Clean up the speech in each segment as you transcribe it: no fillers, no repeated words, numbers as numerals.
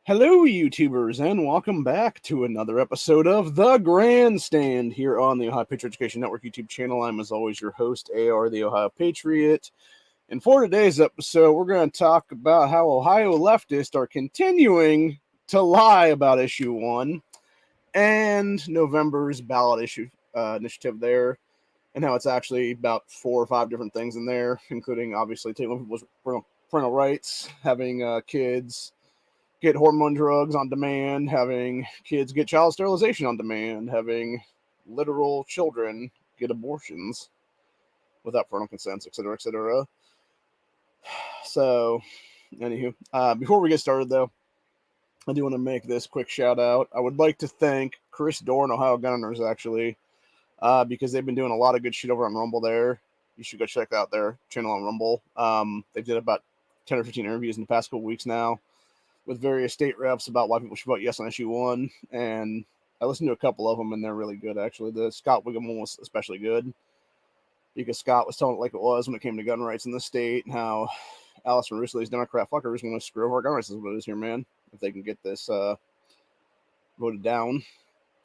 Hello, YouTubers, and welcome back to another episode of The Grandstand here on the Ohio Patriot Education Network YouTube channel. I'm, as always, your host, AR, the Ohio Patriot. And for today's episode, we're going to talk about how Ohio leftists are continuing to lie about Issue 1 and November's ballot issue initiative there, and how it's actually about 4 or 5 different things in there, including, obviously, taking people's parental rights, having kids get hormone drugs on demand, having kids get child sterilization on demand, having literal children get abortions without parental consent, etc., etc. So, anywho, before we get started, though, I do want to make this quick shout out. I would like to thank Chris Dorr and Ohio Gunners, actually, because they've been doing a lot of good shit over on Rumble there. You should go check out their channel on Rumble. They did about 10 or 15 interviews in the past couple weeks now with various state reps about why people should vote yes on issue 1, and I listened to a couple of them, and they're really good, actually. The Scott Wiggum one was especially good, because Scott was telling it like it was when it came to gun rights in the state, and how Allison Russo, these Democrat fuckers, want to screw over our gun rights, is what it is here, man, if they can get this voted down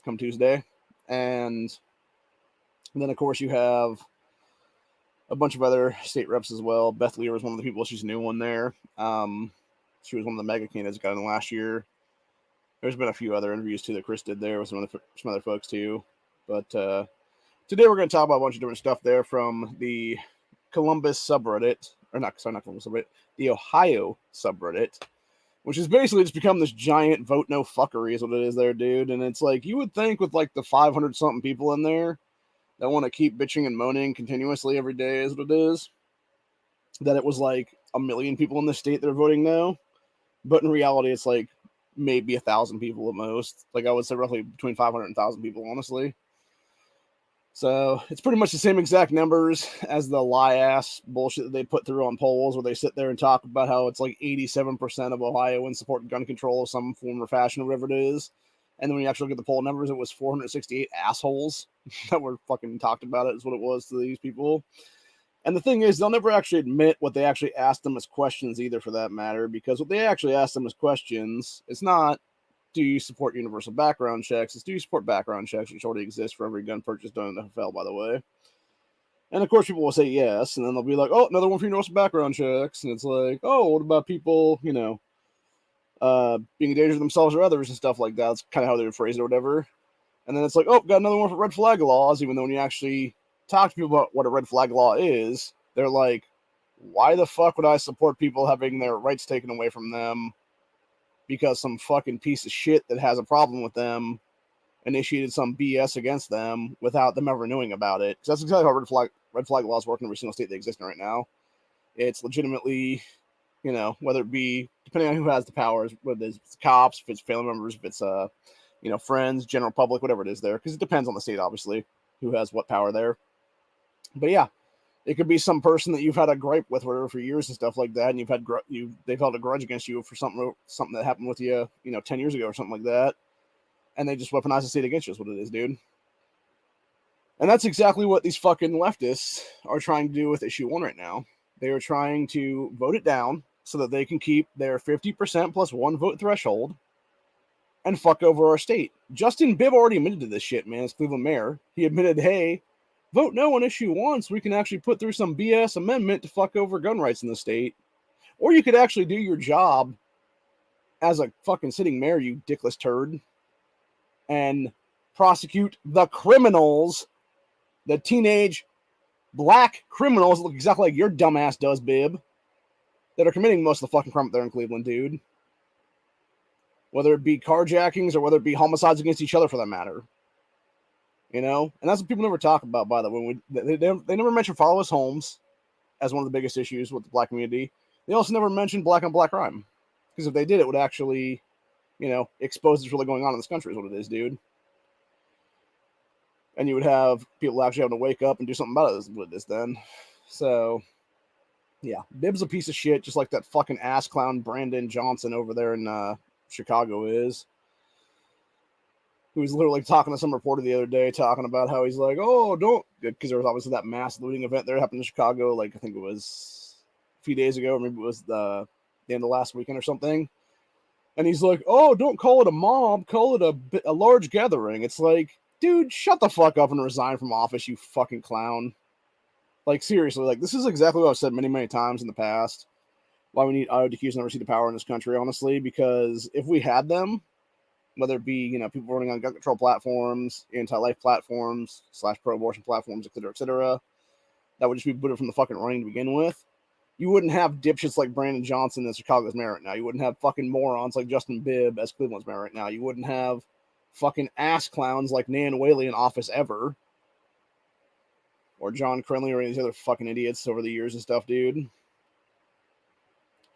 come Tuesday. And then, of course, you have a bunch of other state reps as well. Beth Lear was one of the people. She's a new one there. She was one of the mega candidates that got in last year. There's been a few other interviews, too, that Chris did there with some other folks, too. But today we're going to talk about a bunch of different stuff there from the Columbus subreddit. Or not Columbus subreddit. The Ohio subreddit. Which has basically just become this giant vote no fuckery is what it is there, dude. And it's like, you would think with like the 500-something people in there that want to keep bitching and moaning continuously every day is what it is, that it was like 1 million people in the state that are voting no. But in reality, it's like maybe 1,000 people at most. Like I would say roughly between 500 and 1,000 people, honestly. So it's pretty much the same exact numbers as the lie-ass bullshit that they put through on polls, where they sit there and talk about how it's like 87% of Ohioans support gun control of some form or fashion or whatever it is. And then when you actually get the poll numbers, it was 468 assholes that were fucking talked about it, is what it was to these people. And the thing is, they'll never actually admit what they actually asked them as questions either, for that matter, because what they actually asked them as questions, it's not, do you support universal background checks? It's, do you support background checks, which already exist for every gun purchase done in the NFL, by the way. And of course, people will say yes, and then they'll be like, oh, another one for universal background checks. And it's like, oh, what about people, being a danger to themselves or others and stuff like that? That's kind of how they would phrase it or whatever. And then it's like, oh, got another one for red flag laws, even though when you actually talk to people about what a red flag law is, they're like, why the fuck would I support people having their rights taken away from them because some fucking piece of shit that has a problem with them initiated some BS against them without them ever knowing about it? Because that's exactly how red flag laws work in every single state that exists right now. It's legitimately, whether it be, depending on who has the powers, whether it's cops, if it's family members, if it's friends, general public, whatever it is there, because it depends on the state, obviously, who has what power there. But yeah, it could be some person that you've had a gripe with for years and stuff like that, and they've held a grudge against you for something that happened with you, 10 years ago or something like that, and they just weaponize the state against you. Is what it is, dude. And that's exactly what these fucking leftists are trying to do with issue 1 right now. They are trying to vote it down so that they can keep their 50% plus 1 vote threshold and fuck over our state. Justin Bibb already admitted to this shit, man, as Cleveland mayor. He admitted, hey, vote no on issue 1 so we can actually put through some BS amendment to fuck over gun rights in the state. Or you could actually do your job as a fucking sitting mayor, you dickless turd, and prosecute the criminals, the teenage black criminals that look exactly like your dumbass does, Bibb, that are committing most of the fucking crime up there in Cleveland, dude. Whether it be carjackings or whether it be homicides against each other, for that matter. And that's what people never talk about, by the way. They never mention fatherless homes as one of the biggest issues with the black community. They also never mention black on black crime. Because if they did, it would actually, expose what's really going on in this country, is what it is, dude. And you would have people actually having to wake up and do something about it, is what it is then. So, yeah. Bibb's a piece of shit, just like that fucking ass clown Brandon Johnson over there in Chicago is. Who was literally talking to some reporter the other day, talking about how he's like, oh, don't, because there was obviously that mass looting event there happened in Chicago, like I think it was a few days ago, or maybe it was the end of last weekend or something. And he's like, oh, don't call it a mob, call it a large gathering. It's like, dude, shut the fuck up and resign from office, you fucking clown. Like, seriously, like, this is exactly what I've said many, many times in the past. Why we need IODQs never see the power in this country, honestly, because if we had them, whether it be, you know, people running on gun control platforms, anti-life platforms, / pro-abortion platforms, et cetera, that would just be booted from the fucking running to begin with. You wouldn't have dipshits like Brandon Johnson as Chicago's mayor right now. You wouldn't have fucking morons like Justin Bibb as Cleveland's mayor right now. You wouldn't have fucking ass clowns like Nan Whaley in office ever. Or John Crenley or any of these other fucking idiots over the years and stuff, dude.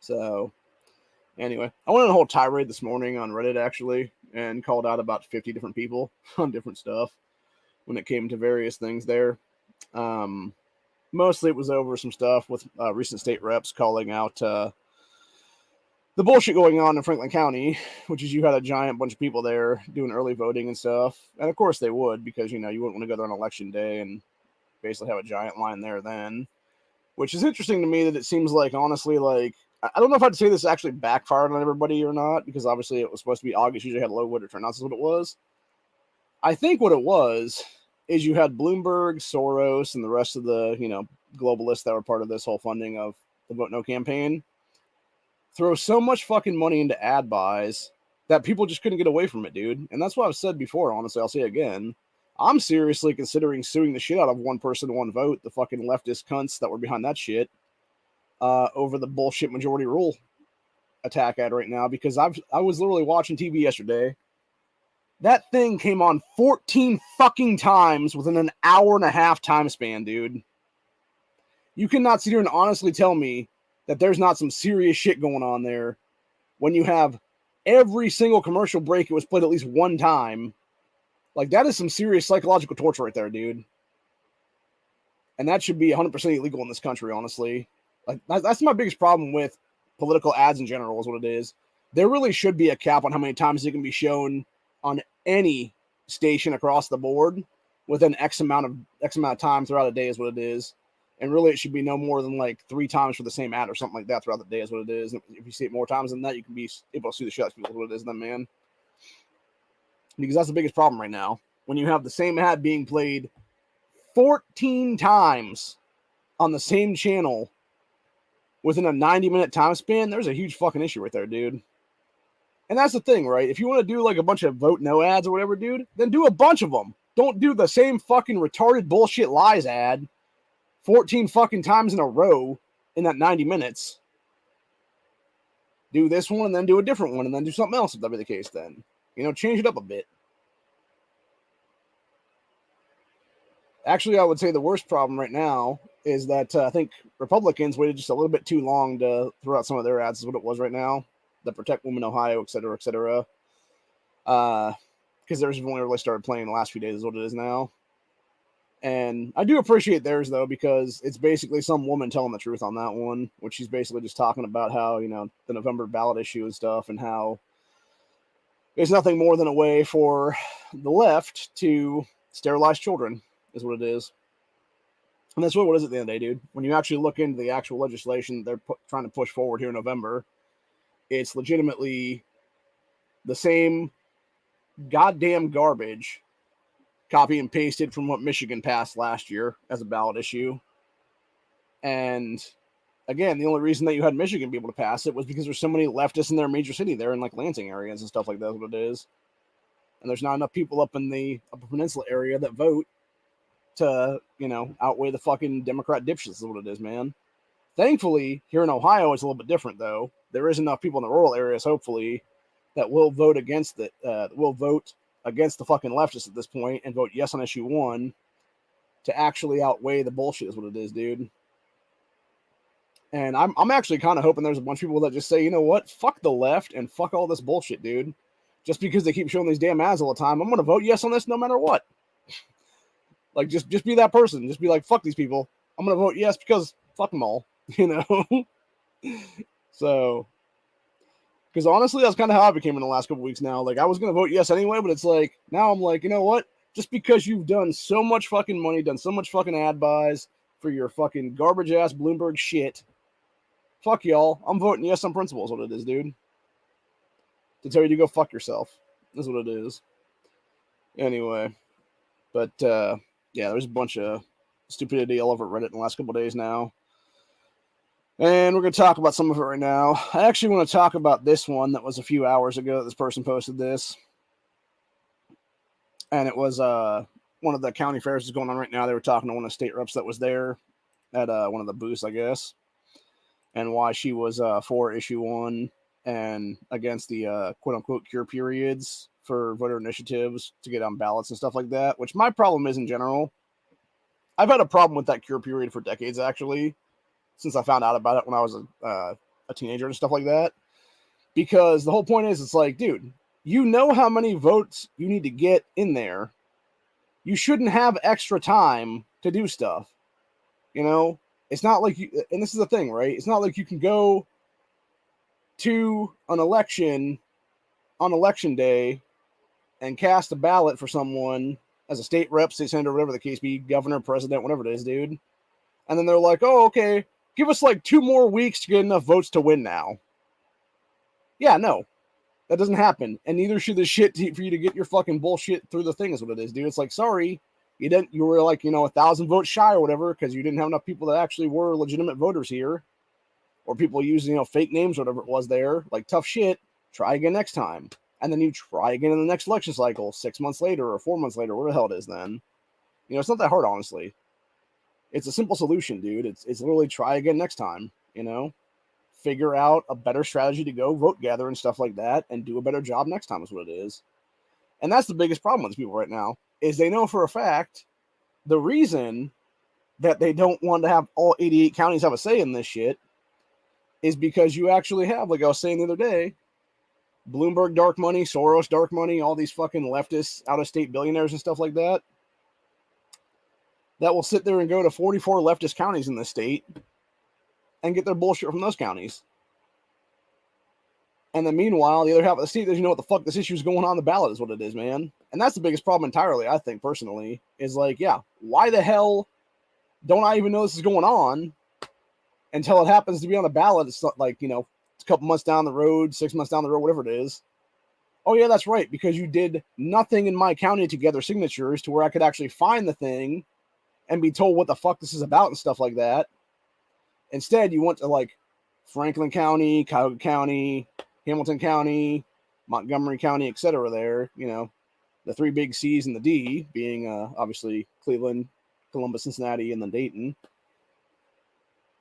So, anyway, I went on a whole tirade this morning on Reddit, actually, and called out about 50 different people on different stuff when it came to various things there. Mostly it was over some stuff with recent state reps calling out the bullshit going on in Franklin County, which is you had a giant bunch of people there doing early voting and stuff. And of course they would, because, you know, you wouldn't want to go there on election day and basically have a giant line there then. Which is interesting to me that it seems like, honestly, like, I don't know if I'd say this actually backfired on everybody or not, because obviously it was supposed to be August, usually had low voter turnouts, is what it was. I think what it was is you had Bloomberg, Soros, and the rest of the, you know, globalists that were part of this whole funding of the Vote No campaign throw so much fucking money into ad buys that people just couldn't get away from it, dude. And that's what I've said before, honestly. I'll say it again. I'm seriously considering suing the shit out of one person, one vote, the fucking leftist cunts that were behind that shit, over the bullshit majority rule attack ad right now, because I was literally watching TV yesterday. That thing came on 14 fucking times within an hour and a half time span, dude. You cannot sit here and honestly tell me that there's not some serious shit going on there when you have every single commercial break, it was played at least one time. Like, that is some serious psychological torture right there, dude. And that should be 100% illegal in this country, honestly. Like, that's my biggest problem with political ads in general, is what it is. There really should be a cap on how many times it can be shown on any station across the board within X amount of time throughout a day, is what it is. And really, it should be no more than like 3 times for the same ad or something like that throughout the day, is what it is. And if you see it more times than that, you can be able to sue the shit out of people, is what it is then, man. Because that's the biggest problem right now. When you have the same ad being played 14 times on the same channel within a 90-minute time span, there's a huge fucking issue right there, dude. And that's the thing, right? If you want to do like a bunch of vote no ads or whatever, dude, then do a bunch of them. Don't do the same fucking retarded bullshit lies ad 14 fucking times in a row in that 90 minutes. Do this one and then do a different one and then do something else if that be the case then. You know, change it up a bit. Actually, I would say the worst problem right now is that I think Republicans waited just a little bit too long to throw out some of their ads, is what it was right now. The Protect Women Ohio, et cetera, et cetera. Because theirs have only really started playing the last few days, is what it is now. And I do appreciate theirs, though, because it's basically some woman telling the truth on that one, which she's basically just talking about how, you know, the November ballot issue and stuff, and how it's nothing more than a way for the left to sterilize children, is what it is. And that's what it is at the end of the day, dude. When you actually look into the actual legislation they're trying to push forward here in November, it's legitimately the same goddamn garbage copy and pasted from what Michigan passed last year as a ballot issue. And again, the only reason that you had Michigan be able to pass it was because there's so many leftists in their major city there in like Lansing areas and stuff like that, what it is. And there's not enough people up in the Upper Peninsula area that vote to, you know, outweigh the fucking Democrat dipshits, is what it is, man. Thankfully, here in Ohio, it's a little bit different, though. There is enough people in the rural areas, hopefully, that will vote against it, will vote against the fucking leftists at this point and vote yes on issue 1 to actually outweigh the bullshit, is what it is, dude. And I'm actually kind of hoping there's a bunch of people that just say, you know what, fuck the left and fuck all this bullshit, dude. Just because they keep showing these damn ads all the time, I'm going to vote yes on this no matter what. Like, just be that person. Just be like, fuck these people. I'm going to vote yes because fuck them all, you know? So, because honestly, that's kind of how I became in the last couple weeks now. Like, I was going to vote yes anyway, but it's like, now I'm like, you know what? Just because you've done so much fucking money, done so much fucking ad buys for your fucking garbage-ass Bloomberg shit, fuck y'all. I'm voting yes on principle is what it is, dude. to tell you to go fuck yourself. That's what it is. Anyway, but yeah, there's a bunch of stupidity all over Reddit in the last couple of days now. And we're going to talk about some of it right now. I actually want to talk about this one that was a few hours ago that this person posted this. And it was one of the county fairs that's going on right now. They were talking to one of the state reps that was there at one of the booths, I guess, and why she was for issue 1 and against the quote-unquote cure periods for voter initiatives to get on ballots and stuff like that, which my problem is in general. I've had a problem with that cure period for decades, actually, since I found out about it when I was a teenager and stuff like that. Because the whole point is, it's like, dude, you know how many votes you need to get in there. You shouldn't have extra time to do stuff. You know? It's not like you, and this is the thing, right? It's not like you can go to an election on election day and cast a ballot for someone as a state rep, state senator, whatever the case be, governor, president, whatever it is, dude. And then they're like, oh, okay, give us like 2 more weeks to get enough votes to win now. Yeah, no. That doesn't happen. And neither should the shit for you to get your fucking bullshit through the thing is what it is, dude. It's like, sorry, you were like, 1,000 votes shy or whatever because you didn't have enough people that actually were legitimate voters here. Or people using, fake names or whatever it was there. Like, tough shit. Try again next time. And then you try again in the next election cycle 6 months later or 4 months later, whatever the hell it is then. It's not that hard, honestly. It's a simple solution, dude. It's literally try again next time, Figure out a better strategy to go vote gather and stuff like that and do a better job next time is what it is. And that's the biggest problem with people right now is they know for a fact the reason that they don't want to have all 88 counties have a say in this shit is because you actually have, like I was saying the other day, Bloomberg dark money, Soros dark money, all these fucking leftists, out-of-state billionaires and stuff like that will sit there and go to 44 leftist counties in the state and get their bullshit from those counties. And then meanwhile, the other half of the state doesn't know what the fuck this issue is going on the ballot is what it is, man. And that's the biggest problem entirely, I think, personally, is like, yeah, why the hell don't I even know this is going on until it happens to be on the ballot? It's not like, a couple months down the road, 6 months down the road, whatever it is. Oh, yeah, that's right, because you did nothing in my county to gather signatures to where I could actually find the thing and be told what the fuck this is about and stuff like that. Instead, you went to, like, Franklin County, Cuyahoga County, Hamilton County, Montgomery County, etc. there, the 3 big C's and the D being, obviously, Cleveland, Columbus, Cincinnati, and then Dayton.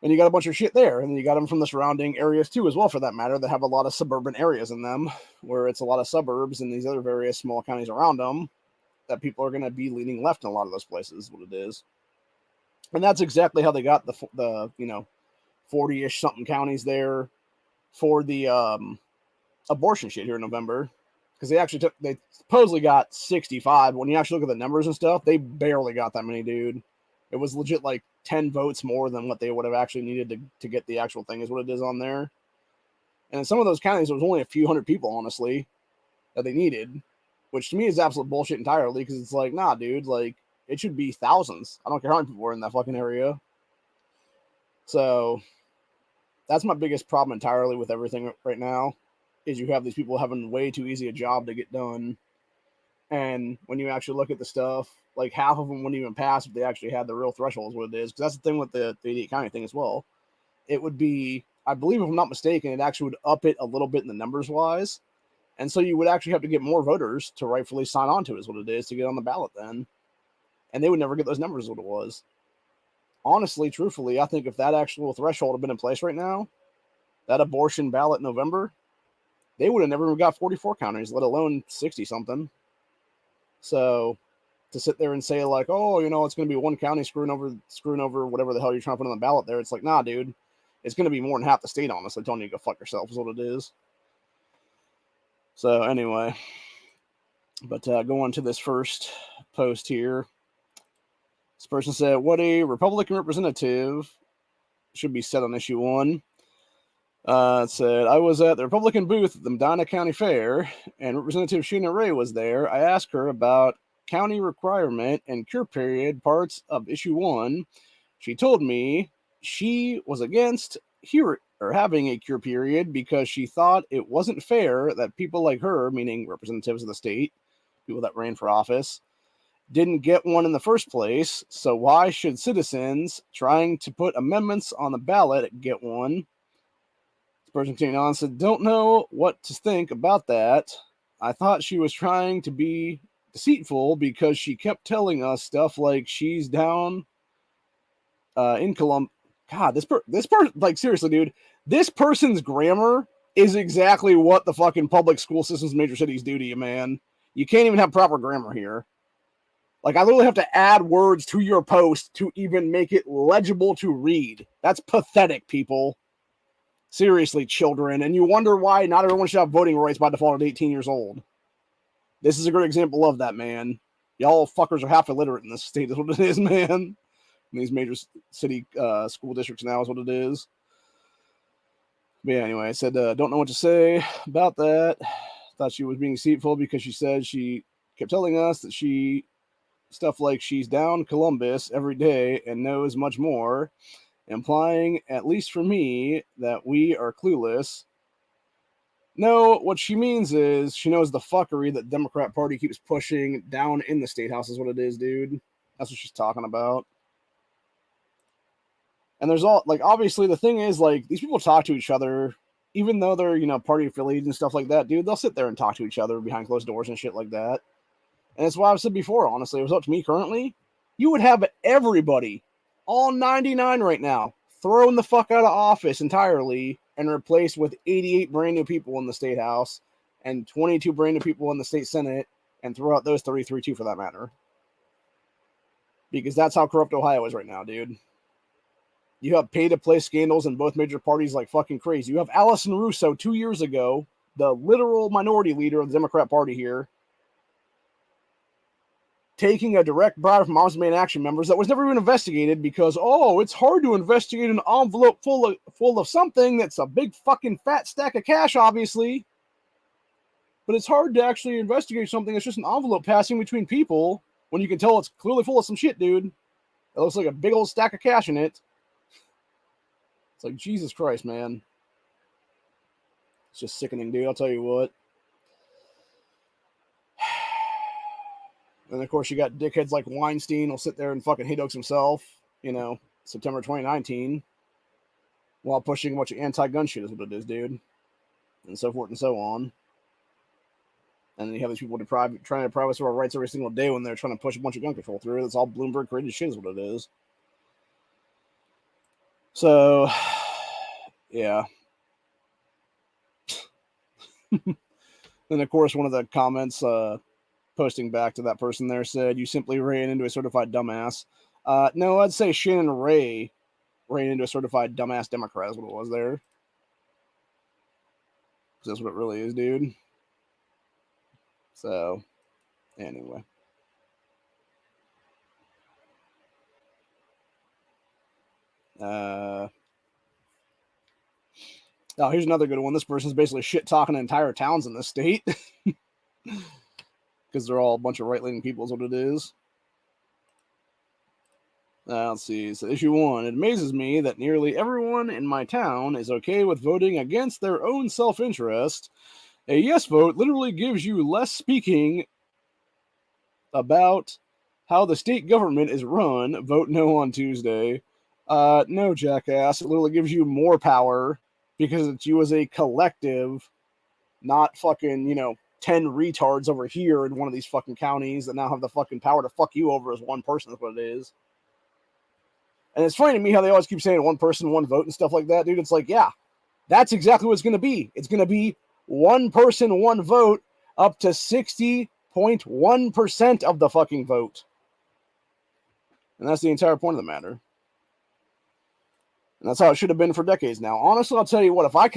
And you got a bunch of shit there. And then you got them from the surrounding areas, too, as well, for that matter, that have a lot of suburban areas in them, where it's a lot of suburbs and these other various small counties around them that people are going to be leaning left in a lot of those places, what it is. And that's exactly how they got the 40-ish something counties there for the abortion shit here in November. Because they supposedly got 65. When you actually look at the numbers and stuff, they barely got that many, dude. It was legit like 10 votes more than what they would have actually needed to get the actual thing is what it is on there. And in some of those counties, there was only a few hundred people, honestly, that they needed, which to me is absolute bullshit entirely because it's like, nah, dude, like, it should be thousands. I don't care how many people were in that fucking area. So that's my biggest problem entirely with everything right now is you have these people having way too easy a job to get done. And when you actually look at the stuff, like half of them wouldn't even pass if they actually had the real thresholds, what it is. Because that's the thing with the 88 county thing as well. It would be, I believe if I'm not mistaken, it actually would up it a little bit in the numbers wise. And so you would actually have to get more voters to rightfully sign on to it is what it is to get on the ballot then. And they would never get those numbers what it was. Honestly, truthfully, I think if that actual threshold had been in place right now, that abortion ballot in November, they would have never got 44 counties, let alone 60-something. So to sit there and say like, oh, it's going to be one county screwing over whatever the hell you're trying to put on the ballot there. It's like, nah, dude, it's going to be more than half the state, honestly. Don't need to go fuck yourself is what it is. So anyway, but going to this first post here. This person said, what a Republican representative should be set on issue 1. It said, I was at the Republican booth at the Medina County Fair, and Representative Sheena Ray was there. I asked her about county requirement and cure period parts of issue 1. She told me she was against having a cure period because she thought it wasn't fair that people like her, meaning representatives of the state, people that ran for office, didn't get one in the first place. So why should citizens trying to put amendments on the ballot get one? This person continued on and said, don't know what to think about that. I thought she was trying to be deceitful because she kept telling us stuff like she's down in Columbia. God, this person, like, seriously, dude, this person's grammar is exactly what the fucking public school systems in major cities do to you, man. You can't even have proper grammar here. Like, I literally have to add words to your post to even make it legible to read. That's pathetic, people. Seriously, children. And you wonder why not everyone should have voting rights by default at 18 years old. This is a great example of that, man. Y'all fuckers are half illiterate in this state, is what it is, man. In these major city school districts now is what it is. But yeah, anyway, I said, don't know what to say about that. Thought she was being deceitful because she said she kept telling us that stuff like she's down Columbus every day and knows much more, implying, at least for me, that we are clueless. No, what she means is she knows the fuckery that the Democrat Party keeps pushing down in the state house is what it is, dude. That's what she's talking about. And there's all, like, obviously the thing is, like, these people talk to each other, even though they're, party affiliated and stuff like that, dude. They'll sit there and talk to each other behind closed doors and shit like that. And it's why I've said before, honestly, it was up to me currently, you would have everybody, all 99 right now, thrown the fuck out of office entirely and replaced with 88 brand new people in the state house and 22 brand new people in the state senate, and throw out those 33 too, for that matter. Because that's how corrupt Ohio is right now, dude. You have pay-to-play scandals in both major parties like fucking crazy. You have Allison Russo 2 years ago, the literal minority leader of the Democrat Party here, taking a direct bribe from Moms Demand Action members that was never even investigated because, it's hard to investigate an envelope full of something that's a big fucking fat stack of cash, obviously. But it's hard to actually investigate something that's just an envelope passing between people when you can tell it's clearly full of some shit, dude. It looks like a big old stack of cash in it. It's like, Jesus Christ, man. It's just sickening, dude. I'll tell you what. And of course, you got dickheads like Weinstein will sit there and fucking hate hoax himself, September 2019, while pushing a bunch of anti-gun shit is what it is, dude. And so forth and so on. And then you have these people trying to deprive us of our rights every single day when they're trying to push a bunch of gun control through. That's all Bloomberg created shit is what it is. So, yeah. Then, of course, one of the comments posting back to that person there said, you simply ran into a certified dumbass. No, I'd say Shannon Ray ran into a certified dumbass Democrat is what it was there. Because that's what it really is, dude. So, anyway. Here's another good one. This person's basically shit-talking entire towns in this state. Because they're all a bunch of right-leaning people is what it is. Let's see. So issue 1. It amazes me that nearly everyone in my town is okay with voting against their own self-interest. A yes vote literally gives you less speaking about how the state government is run. Vote no on Tuesday. No, jackass. It literally gives you more power because it's you as a collective, not fucking, 10 retards over here in one of these fucking counties that now have the fucking power to fuck you over as one person. That's what it is. And it's funny to me how they always keep saying one person, one vote and stuff like that, dude. It's like, yeah, that's exactly what it's going to be. It's going to be one person, one vote up to 60.1% of the fucking vote. And that's the entire point of the matter. And that's how it should have been for decades now. Honestly, I'll tell you what, if I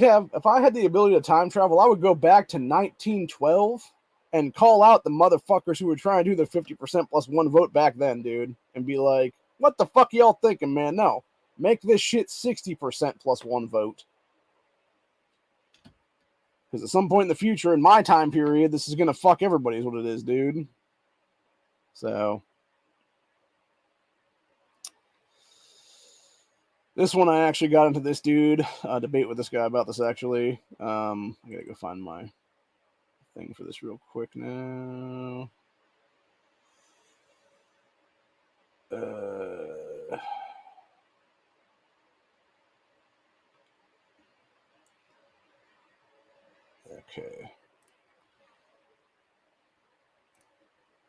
had the ability to time travel, I would go back to 1912 and call out the motherfuckers who were trying to do the 50% plus one vote back then, dude. And be like, what the fuck y'all thinking, man? No. Make this shit 60% plus one vote. Because at some point in the future, in my time period, this is going to fuck everybody is what it is, dude. So... This one I actually got into this dude, debate with this guy about this actually. I gotta go find my thing for this real quick now. Okay.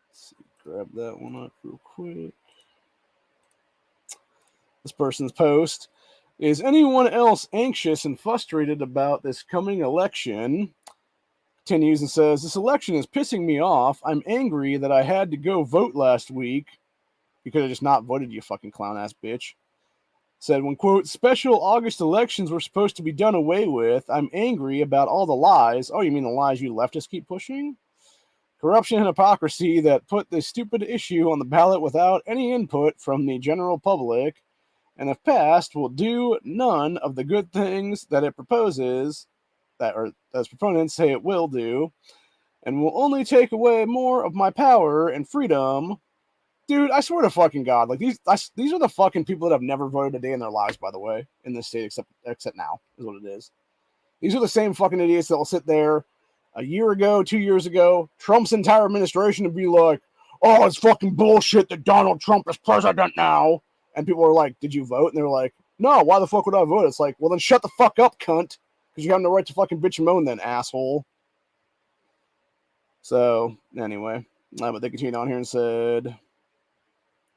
Let's see, grab that one up real quick. This person's post. Is anyone else anxious and frustrated about this coming election? Continues and says, this election is pissing me off. I'm angry that I had to go vote last week. You could have just not voted, you fucking clown ass bitch. Said, when, quote, special August elections were supposed to be done away with, I'm angry about all the lies. Oh, you mean the lies you leftists keep pushing? Corruption and hypocrisy that put this stupid issue on the ballot without any input from the general public, and if passed, will do none of the good things that it proposes, that or as proponents say it will do, and will only take away more of my power and freedom. Dude, I swear to fucking God, like these are the fucking people that have never voted a day in their lives, by the way, in this state, except now, is what it is. These are the same fucking idiots that will sit there a year ago, 2 years ago, Trump's entire administration to be like, oh, it's fucking bullshit that Donald Trump is president now. And people are like, did you vote? And they're like, no, why the fuck would I vote? It's like, well, then shut the fuck up, cunt. Because you have no right to fucking bitch and moan then, asshole. So, anyway. But they continued on here and said,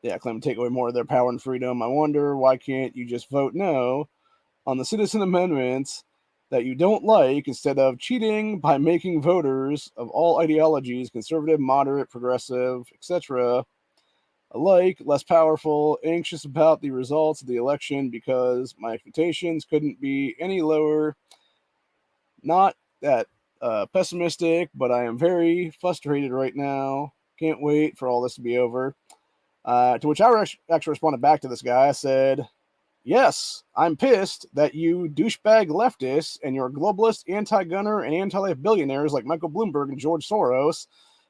yeah, claim to take away more of their power and freedom. I wonder, why can't you just vote no on the citizen amendments that you don't like instead of cheating by making voters of all ideologies, conservative, moderate, progressive, etc., alike, less powerful, anxious about the results of the election because my expectations couldn't be any lower. Not that pessimistic, but I am very frustrated right now. Can't wait for all this to be over. To which I actually responded back to this guy. I said, yes, I'm pissed that you douchebag leftists and your globalist, anti-gunner, and anti-life billionaires like Michael Bloomberg and George Soros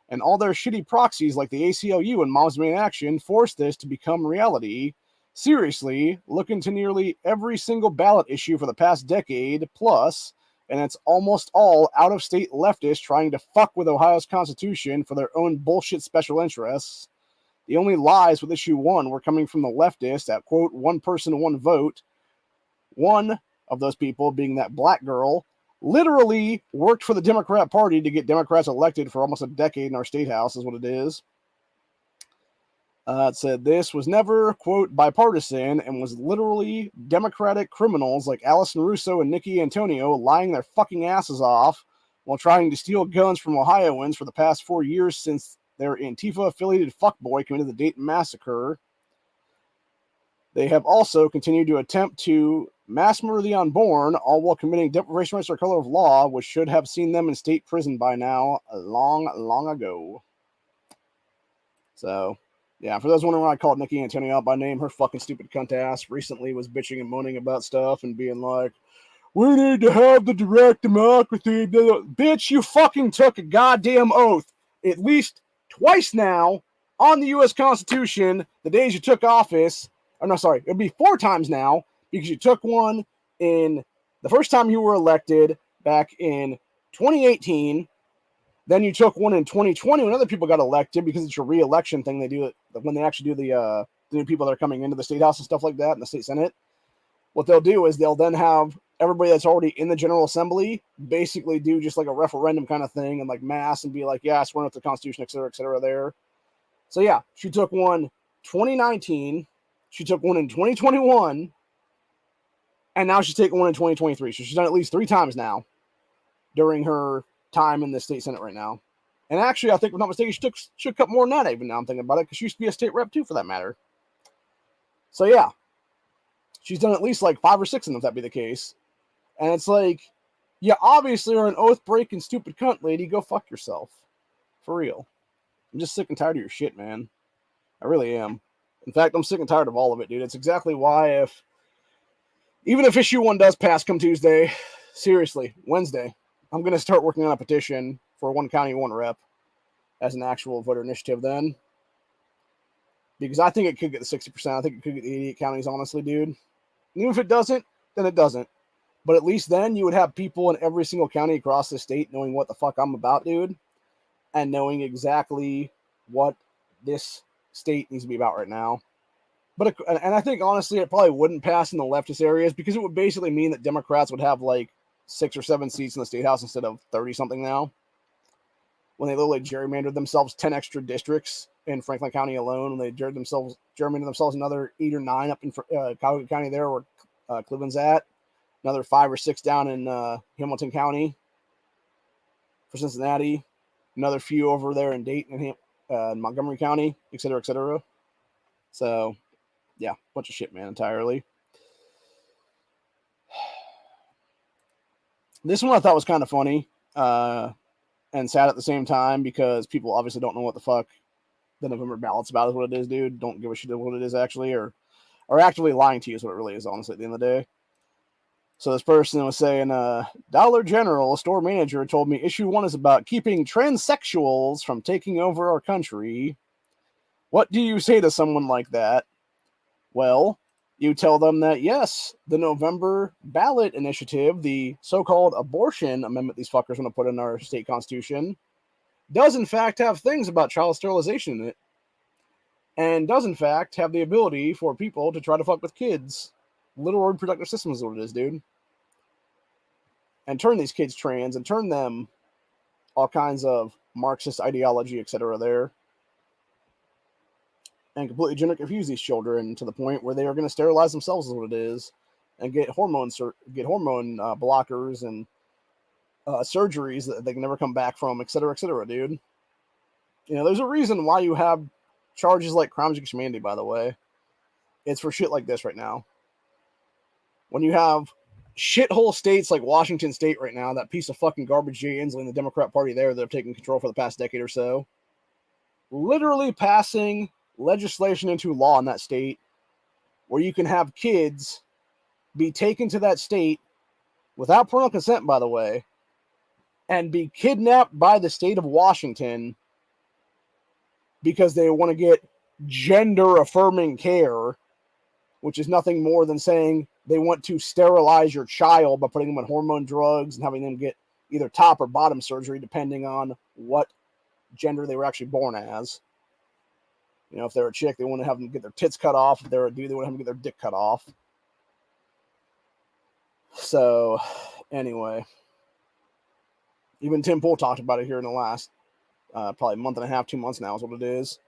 and all their shitty proxies like the ACLU and Moms Demand Action forced this to become reality. Seriously, look into nearly every single ballot issue for the past decade plus, and it's almost all out-of-state leftists trying to fuck with Ohio's Constitution for their own bullshit special interests. The only lies with issue 1 were coming from the leftists at, quote, one person, one vote. One of those people, being that black girl, literally worked for the Democrat Party to get Democrats elected for almost a decade in our state house, is what it is. It said this was never, quote, bipartisan and was literally Democratic criminals like Allison Russo and Nikki Antonio lying their fucking asses off while trying to steal guns from Ohioans for the past 4 years since their Antifa-affiliated fuckboy committed the Dayton Massacre. They have also continued to attempt to mass murder the unborn, all while committing deprivation rights or color of law, which should have seen them in state prison by now, long ago. So, yeah, for those wondering why I called Nikki Antonio out by name, her fucking stupid cunt ass recently was bitching and moaning about stuff and being like, we need to have the direct democracy. Bitch, you fucking took a goddamn oath at least twice now on the U.S. Constitution the days you took office. Oh, no, sorry. It'll be 4 times now because you took one in the first time you were elected back in 2018. Then you took one in 2020 when other people got elected because it's your re-election thing. They do it when they actually do the new people that are coming into the state house and stuff like that in the state senate. What they'll do is they'll then have everybody that's already in the General Assembly basically do just like a referendum kind of thing and like mass and be like, yeah, I swear with the Constitution, et cetera, there. So yeah, she took one 2019, she took one in 2021, and now she's taking one in 2023. So she's done at least 3 times now during her time in the state senate right now. And actually, I think if I'm not mistaken, she took up more than that even now I'm thinking about it, because she used to be a state rep too, for that matter. So yeah, she's done at least like 5 or 6 of them, if that be the case. And it's like, you obviously are an oath-breaking stupid cunt, lady. Go fuck yourself. For real. I'm just sick and tired of your shit, man. I really am. In fact, I'm sick and tired of all of it, dude. It's exactly why even if issue 1 does pass come Tuesday, seriously, Wednesday, I'm going to start working on a petition for 1 county, 1 rep as an actual voter initiative then. Because I think it could get the 60%. I think it could get the 88 counties, honestly, dude. Even if it doesn't, then it doesn't. But at least then you would have people in every single county across the state knowing what the fuck I'm about, dude, and knowing exactly what this state needs to be about right now. And I think honestly, it probably wouldn't pass in the leftist areas because it would basically mean that Democrats would have like 6 or 7 seats in the state house instead of 30 something now. When they literally gerrymandered themselves 10 extra districts in Franklin County alone, and they gerrymandered themselves another 8 or 9 up in Cuyahoga County there where Cleveland's at, another 5 or 6 down in Hamilton County for Cincinnati, another few over there in Dayton and Montgomery County, et cetera, et cetera. So, yeah, bunch of shit, man, entirely. This one I thought was kind of funny and sad at the same time because people obviously don't know what the fuck the November ballot's about is what it is, dude. Don't give a shit what it is actually, or actively lying to you is what it really is, honestly, at the end of the day. So this person was saying, Dollar General, a store manager, told me issue 1 is about keeping transsexuals from taking over our country. What do you say to someone like that? Well, you tell them that, yes, the November ballot initiative, the so-called abortion amendment these fuckers want to put in our state constitution, does in fact have things about child sterilization in it, and does in fact have the ability for people to try to fuck with kids. Literal reproductive system is what it is, dude. And turn these kids trans and turn them all kinds of Marxist ideology, etc. there. And completely gender confuse these children to the point where they are going to sterilize themselves is what it is. And get hormone blockers and surgeries that they can never come back from, etc., dude. You know, there's a reason why you have charges like crimes against humanity, by the way. It's for shit like this right now. When you have shithole states like Washington State right now, that piece of fucking garbage Jay Inslee and the Democrat Party there that have taken control for the past decade or so, literally passing legislation into law in that state where you can have kids be taken to that state without parental consent, by the way, and be kidnapped by the state of Washington because they want to get gender-affirming care, which is nothing more than saying they want to sterilize your child by putting them on hormone drugs and having them get either top or bottom surgery, depending on what gender they were actually born as. You know, if they're a chick, they want to have them get their tits cut off. If they're a dude, they want to have them get their dick cut off. So, anyway, even Tim Pool talked about it here in the last probably month and a half, 2 months now is what it is,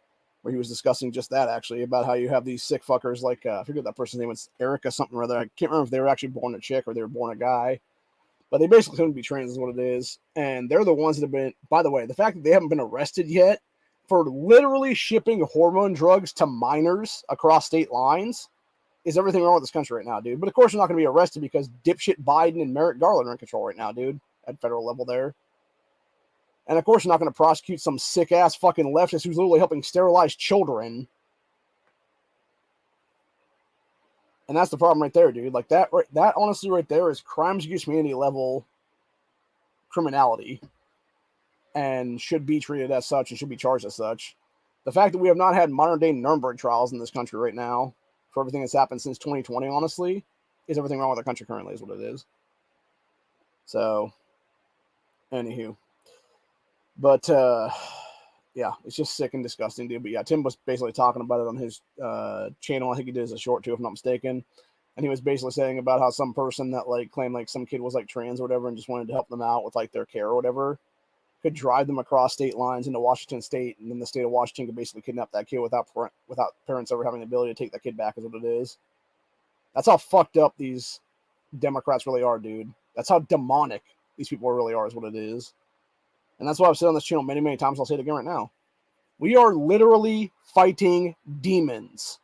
where he was discussing just that, actually, about how you have these sick fuckers like, I forget that person's name, it's Erica something or other. I can't remember if they were actually born a chick or they were born a guy, but they basically couldn't be trans is what it is. And they're the ones that have been, by the way, the fact that they haven't been arrested yet for literally shipping hormone drugs to minors across state lines is everything wrong with this country right now, dude. But of course, they're not going to be arrested because dipshit Biden and Merrick Garland are in control right now, dude, at federal level there. And of course, you're not going to prosecute some sick ass fucking leftist who's literally helping sterilize children. And that's the problem right there, dude. Like that honestly right there is crimes against humanity level criminality and should be treated as such and should be charged as such. The fact that we have not had modern day Nuremberg trials in this country right now for everything that's happened since 2020, honestly, is everything wrong with our country currently is what it is. So, anywho. But, yeah, it's just sick and disgusting, dude. But, yeah, Tim was basically talking about it on his channel. I think he did as a short, too, if I'm not mistaken. And he was basically saying about how some person that, like, claimed, like, some kid was, like, trans or whatever and just wanted to help them out with, like, their care or whatever could drive them across state lines into Washington State, and then the state of Washington could basically kidnap that kid without parents ever having the ability to take that kid back is what it is. That's how fucked up these Democrats really are, dude. That's how demonic these people really are is what it is. And that's why I've said on this channel many, many times. I'll say it again right now. We are literally fighting demons.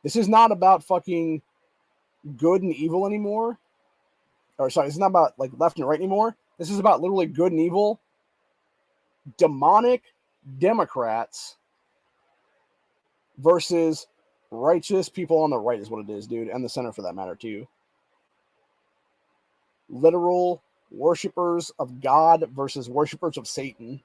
This is not about fucking good and evil anymore. Or sorry, it's not about like left and right anymore. This is about literally good and evil. Demonic Democrats versus righteous people on the right is what it is, dude. And the center for that matter, too. Literal worshippers of God versus worshippers of Satan.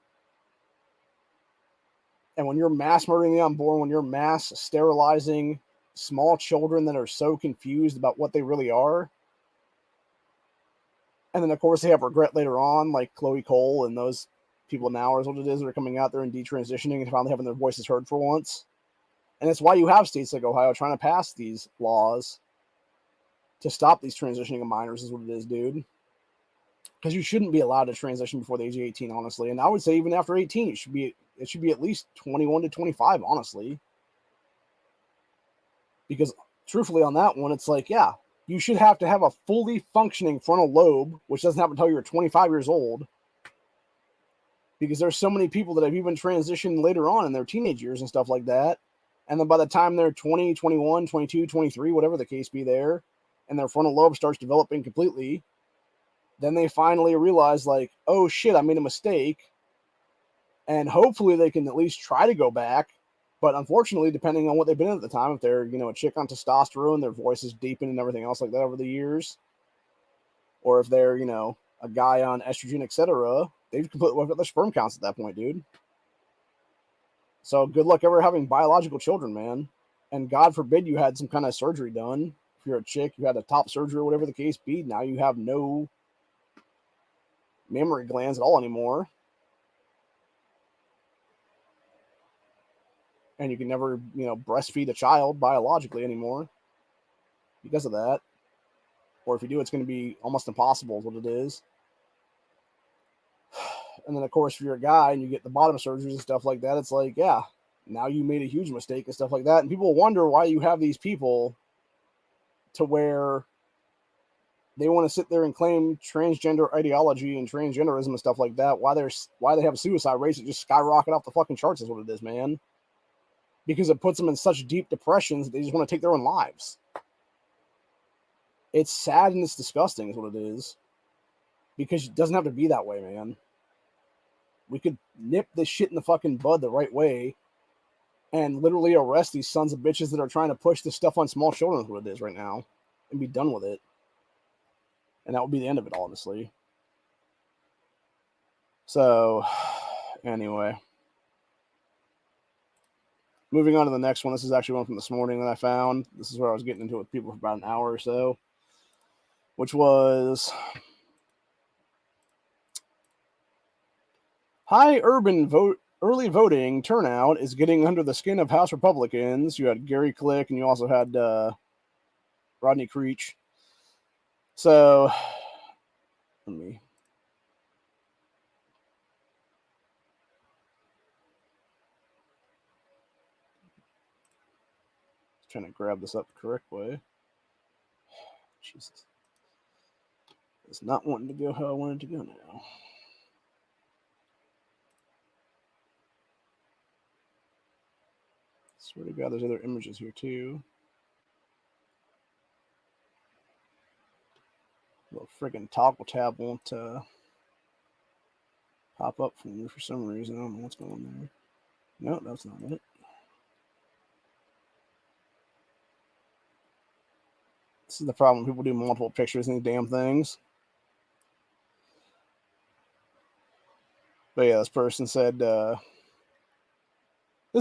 And when you're mass murdering the unborn, when you're mass sterilizing small children that are so confused about what they really are. And then, of course, they have regret later on, like Chloe Cole and those people now, is what it is, that are coming out there and detransitioning and finally having their voices heard for once. And it's why you have states like Ohio trying to pass these laws to stop these transitioning of minors, is what it is, dude. Because you shouldn't be allowed to transition before the age of 18, honestly. And I would say even after 18, it should be at least 21 to 25, honestly. Because truthfully on that one, it's like, yeah, you should have to have a fully functioning frontal lobe, which doesn't happen until you're 25 years old. Because there's so many people that have even transitioned later on in their teenage years and stuff like that. And then by the time they're 20, 21, 22, 23, whatever the case be there, and their frontal lobe starts developing completely, then they finally realize, like, oh shit, I made a mistake. And hopefully they can at least try to go back. But unfortunately, depending on what they've been at the time, if they're, a chick on testosterone, their voice is deepened and everything else like that over the years, or if they're, a guy on estrogen, etc., they've completely wiped out their sperm counts at that point, dude. So good luck ever having biological children, man. And God forbid you had some kind of surgery done. If you're a chick, you had a top surgery or whatever the case be, now you have no mammary glands at all anymore. And you can never, breastfeed a child biologically anymore because of that. Or if you do, it's going to be almost impossible, is what it is. And then, of course, if you're a guy and you get the bottom surgeries and stuff like that, it's like, yeah, now you made a huge mistake and stuff like that. And people wonder why you have these people to where they want to sit there and claim transgender ideology and transgenderism and stuff like that. Why they have suicide rates that just skyrocket off the fucking charts is what it is, man. Because it puts them in such deep depressions that they just want to take their own lives. It's sad and it's disgusting is what it is. Because it doesn't have to be that way, man. We could nip this shit in the fucking bud the right way and literally arrest these sons of bitches that are trying to push this stuff on small children, is what it is right now, and be done with it. And that would be the end of it, honestly. So, anyway. Moving on to the next one. This is actually one from this morning that I found. This is where I was getting into it with people for about an hour or so. Which was... high early voting turnout is getting under the skin of House Republicans. You had Gary Click and you also had Rodney Creech. So, let me... trying to grab this up the correct way. Jesus. It's not wanting to go how I wanted to go now. Swear to God, there's other images here too. Little friggin' toggle tab won't pop up for me for some reason. I don't know what's going on there. No, that's not it. This is the problem when people do multiple pictures in these damn things. But yeah, this person said, this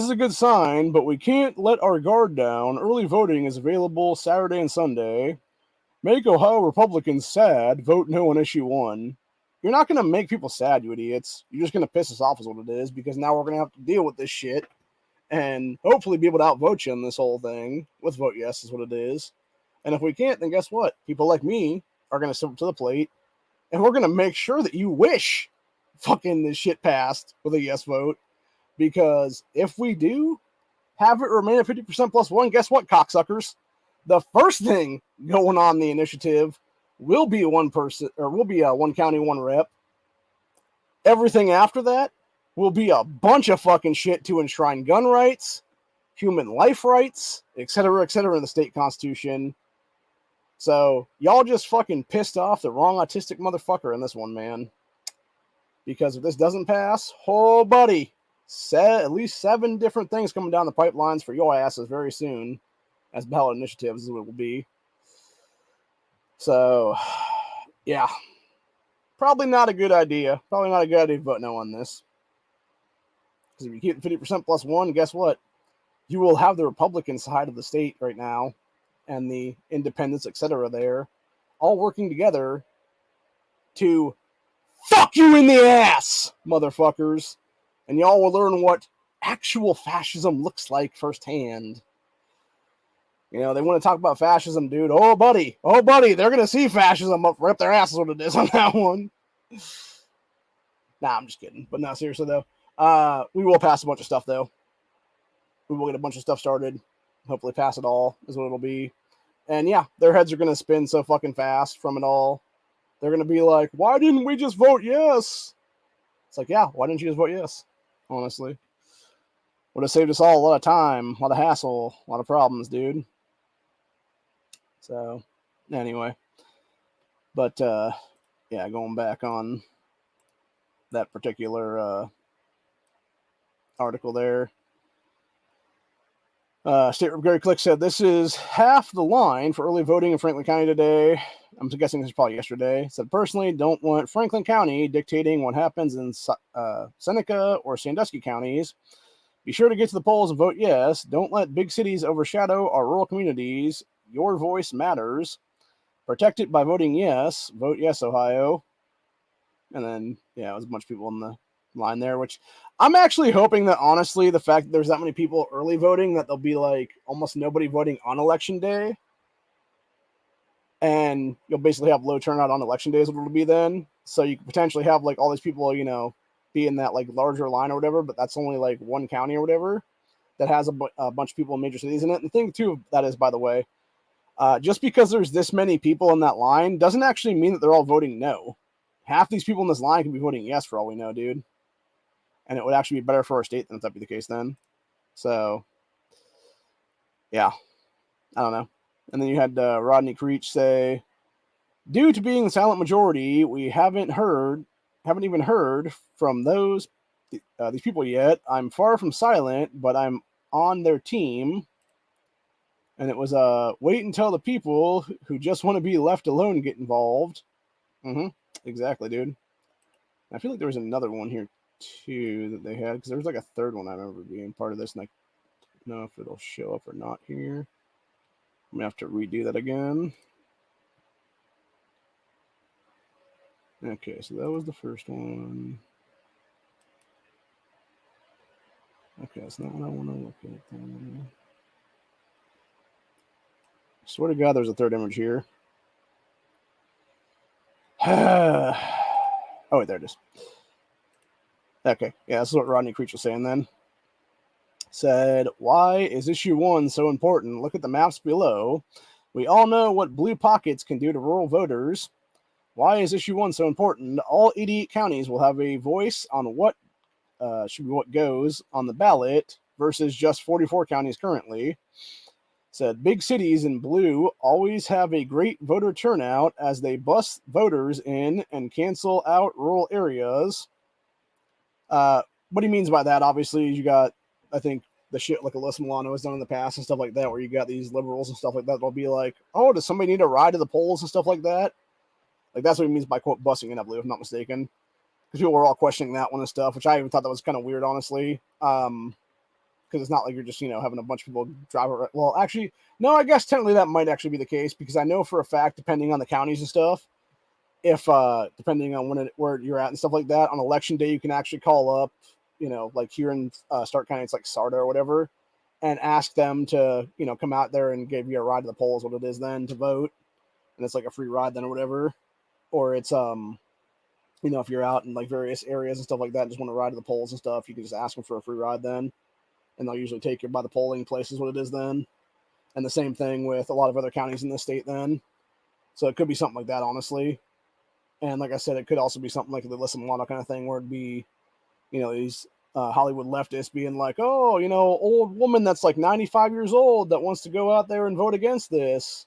is a good sign, but we can't let our guard down. Early voting is available Saturday and Sunday. Make Ohio Republicans sad. Vote no on issue 1. You're not going to make people sad, you idiots. You're just going to piss us off is what it is, because now we're going to have to deal with this shit and hopefully be able to outvote you on this whole thing with vote yes is what it is. And if we can't, then guess what? People like me are going to step up to the plate, and we're going to make sure that you wish fucking this shit passed with a yes vote. Because if we do have it remain at 50% plus 1, guess what, cocksuckers? The first thing going on the initiative will be one person, or will be a one county, one rep. Everything after that will be a bunch of fucking shit to enshrine gun rights, human life rights, etc., in the state constitution. So y'all just fucking pissed off the wrong autistic motherfucker in this one, man. Because if this doesn't pass, oh buddy, at least 7 different things coming down the pipelines for your asses very soon as ballot initiatives is what it will be. So, yeah. Probably not a good idea. Probably not a good idea to vote no on this. Because if you keep 50% plus 1, guess what? you will have the Republican side of the state right now and the independents, etc. there, all working together to fuck you in the ass, motherfuckers. And y'all will learn what actual fascism looks like firsthand. You know, they want to talk about fascism, dude. Oh, buddy, they're going to see fascism up their asses what it is on that one. Nah, I'm just kidding. But no, seriously, though. We will pass a bunch of stuff, though. We will get a bunch of stuff started. Hopefully pass it all is what it'll be. And yeah, their heads are going to spin so fucking fast from it all. They're going to be like, why didn't we just vote yes? It's like, yeah, why didn't you just vote yes? Honestly. Would have saved us all a lot of time, a lot of hassle, a lot of problems, dude. So, anyway. But, yeah, going back on that particular article there. State Rep Gary Click said, this is half the line for early voting in Franklin County today. I'm guessing this is probably yesterday. Said, personally, don't want Franklin County dictating what happens in Seneca or Sandusky counties. Be sure to get to the polls and vote yes. Don't let big cities overshadow our rural communities. Your voice matters. Protect it by voting yes. Vote yes, Ohio. And then, yeah, it was a bunch of people in the line there, which I'm actually hoping that, honestly, the fact that there's that many people early voting, that there'll be like almost nobody voting on election day. And you'll basically have low turnout on election days, what it'll be then. So you could potentially have like all these people, you know, be in that like larger line or whatever, but that's only like one county or whatever that has a bunch of people in major cities in it. And the thing too, that is, by the way, just because there's this many people in that line doesn't actually mean that they're all voting no. Half these people in this line can be voting yes for all we know, dude. And it would actually be better for our state than if that be the case then. So, yeah, I don't know. And then you had Rodney Creech say, due to being the silent majority, we haven't even heard from these people yet. I'm far from silent, but I'm on their team. And it was wait until the people who just want to be left alone get involved. Exactly, dude. I feel like there was another one here too that they had, because there was like a third one I remember being part of this, and I don't know if it'll show up or not here. I'm gonna have to redo that again. Okay, so that was the first one. Okay, that's not what I want to look at then. I swear to God, there's a third image here. Oh, wait, there it is. Okay, yeah, this is what Rodney Creech was saying then. Said, why is issue 1 so important? Look at the maps below. We all know what blue pockets can do to rural voters. Why is issue 1 so important? All 88 counties will have a voice on what should be what goes on the ballot versus just 44 counties currently. Said, big cities in blue always have a great voter turnout as they bus voters in and cancel out rural areas. What he means by that, obviously, you got, I think, the shit like Alyssa Milano has done in the past and stuff like that, where you got these liberals and stuff like that. They'll be like, oh, does somebody need a ride to the polls and stuff like that? Like, that's what he means by, quote, busing in, I believe, if I'm not mistaken. Because people were all questioning that one and stuff, which I even thought that was kind of weird, honestly. Because it's not like you're just, having a bunch of people drive around. Well, actually, no, I guess technically that might actually be the case, because I know for a fact, depending on the counties and stuff, if depending on where you're at and stuff like that, on election day, you can actually call up, like here in Stark County, it's like Sarda or whatever, and ask them to, come out there and give you a ride to the polls, what it is then to vote. And it's like a free ride then or whatever. Or it's, if you're out in like various areas and stuff like that, and just want to ride to the polls and stuff, you can just ask them for a free ride then. And they'll usually take you by the polling places, what it is then. And the same thing with a lot of other counties in the state then. So it could be something like that, honestly. And like I said, it could also be something like the Alyssa Milano kind of thing, where it'd be, these Hollywood leftists being like, oh, old woman that's like 95 years old that wants to go out there and vote against this.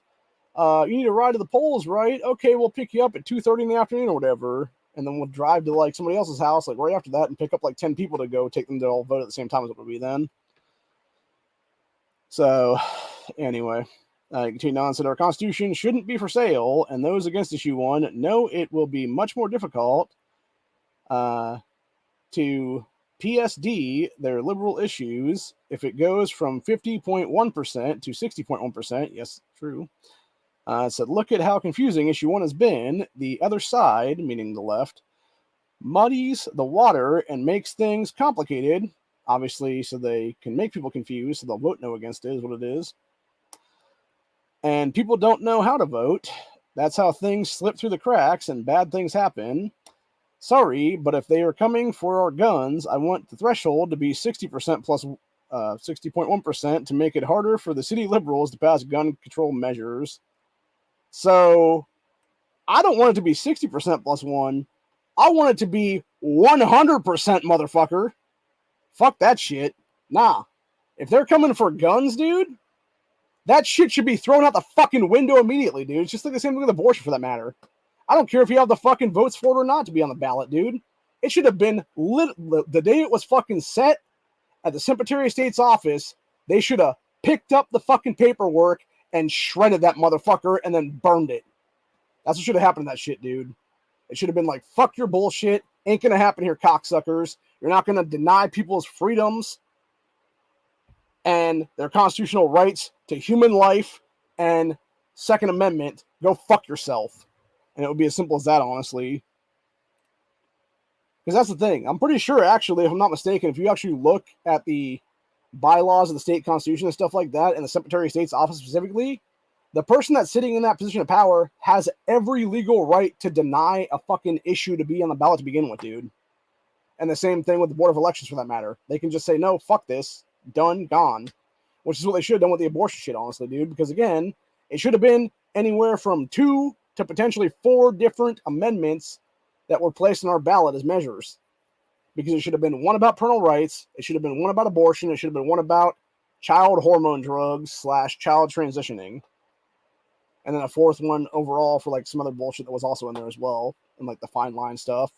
You need a ride to the polls, right? Okay, we'll pick you up at 2:30 in the afternoon or whatever. And then we'll drive to like somebody else's house, like right after that, and pick up like 10 people to go take them to all vote at the same time as it would be then. So, anyway, continue on. Said, our Constitution shouldn't be for sale, and those against issue 1 know it will be much more difficult to PSD, their liberal issues, if it goes from 50.1% to 60.1%, yes, true, said, look at how confusing issue 1 has been. The other side, meaning the left, muddies the water and makes things complicated, obviously, so they can make people confused, so they'll vote no against it, is what it is. And people don't know how to vote. That's how things slip through the cracks and bad things happen. Sorry, but if they are coming for our guns, I want the threshold to be 60% plus 60.1% to make it harder for the city liberals to pass gun control measures. So I don't want it to be 60% plus 1. I want it to be 100%, motherfucker. Fuck that shit. Nah. If they're coming for guns, dude, that shit should be thrown out the fucking window immediately, dude. It's just like the same thing with abortion, for that matter. I don't care if you have the fucking votes for it or not to be on the ballot, dude. It should have been the day it was fucking set at the Secretary of State's office. They should have picked up the fucking paperwork and shredded that motherfucker and then burned it. That's what should have happened to that shit, dude. It should have been like, fuck your bullshit. Ain't gonna happen here, cocksuckers. You're not gonna deny people's freedoms and their constitutional rights to human life and Second Amendment. Go fuck yourself. And it would be as simple as that, honestly. Because that's the thing. I'm pretty sure, actually, if I'm not mistaken, if you actually look at the bylaws of the state constitution and stuff like that, and the Secretary of State's office specifically, the person that's sitting in that position of power has every legal right to deny a fucking issue to be on the ballot to begin with, dude. And the same thing with the Board of Elections, for that matter. They can just say, no, fuck this. Done, gone. Which is what they should have done with the abortion shit, honestly, dude. Because, again, it should have been anywhere from 2 to potentially 4 different amendments that were placed on our ballot as measures. Because it should have been one about parental rights. It should have been one about abortion. It should have been one about child hormone drugs / child transitioning. And then a 4th one overall for like some other bullshit that was also in there as well. And like the fine line stuff.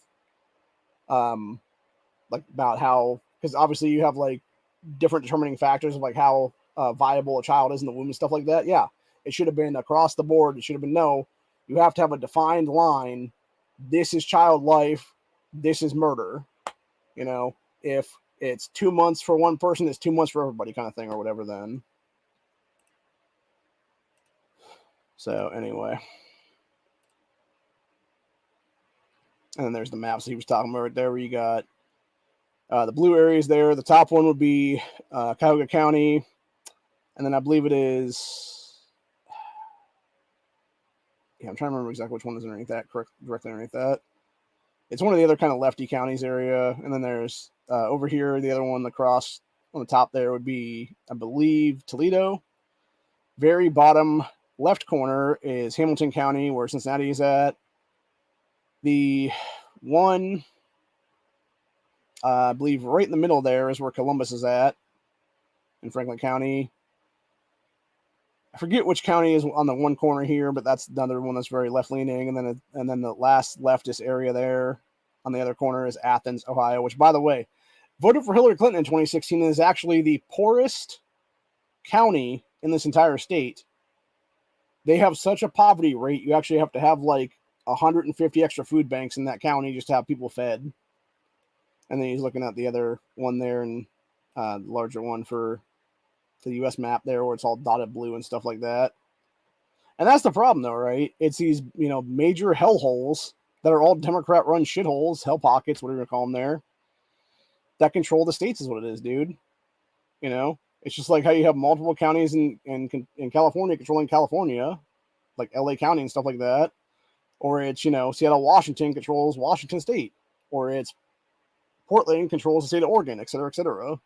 Like about how, because obviously you have like different determining factors of like how viable a child is in the womb and stuff like that. Yeah, it should have been across the board. It should have been, no, you have to have a defined line. This is child life. This is murder. You know, if it's 2 months for one person, it's 2 months for everybody, kind of thing, or whatever. Then. So anyway, and then there's the maps he was talking about right there, where you got the blue areas there. The top one would be Cuyahoga County, and then I believe it is. Yeah, I'm trying to remember exactly which one is underneath that, directly underneath that. It's one of the other kind of lefty counties area. And then there's over here, the other one across on the top there would be, I believe, Toledo. Very bottom left corner is Hamilton County, where Cincinnati is at. The one, I believe, right in the middle there is where Columbus is at in Franklin County. I forget which county is on the one corner here, but that's another one that's very left-leaning. And then the last leftist area there on the other corner is Athens, Ohio, which, by the way, voted for Hillary Clinton in 2016 and is actually the poorest county in this entire state. They have such a poverty rate, you actually have to have like 150 extra food banks in that county just to have people fed. And then he's looking at the other one there, and the larger one for the U.S. map there, where it's all dotted blue and stuff like that. And that's the problem, though, right? It's these, major hellholes that are all Democrat-run shitholes, hell pockets, whatever you call them there, that control the states is what it is, dude. It's just like how you have multiple counties in California controlling California, like L.A. County and stuff like that. Or it's, Seattle, Washington controls Washington State. Or it's Portland controls the state of Oregon, et cetera, et cetera.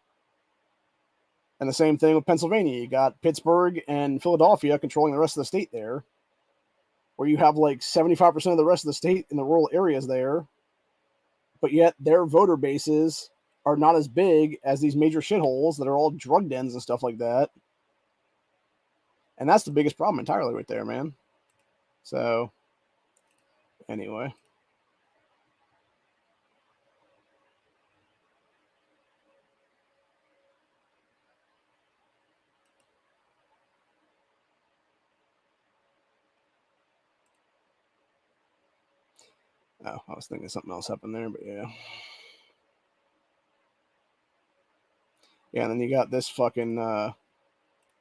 And the same thing with Pennsylvania. You got Pittsburgh and Philadelphia controlling the rest of the state there, where you have like 75% of the rest of the state in the rural areas there, but yet their voter bases are not as big as these major shitholes that are all drug dens and stuff like that. And that's the biggest problem entirely right there, man. So, anyway. Oh, I was thinking something else happened there, but yeah. Yeah, and then you got this fucking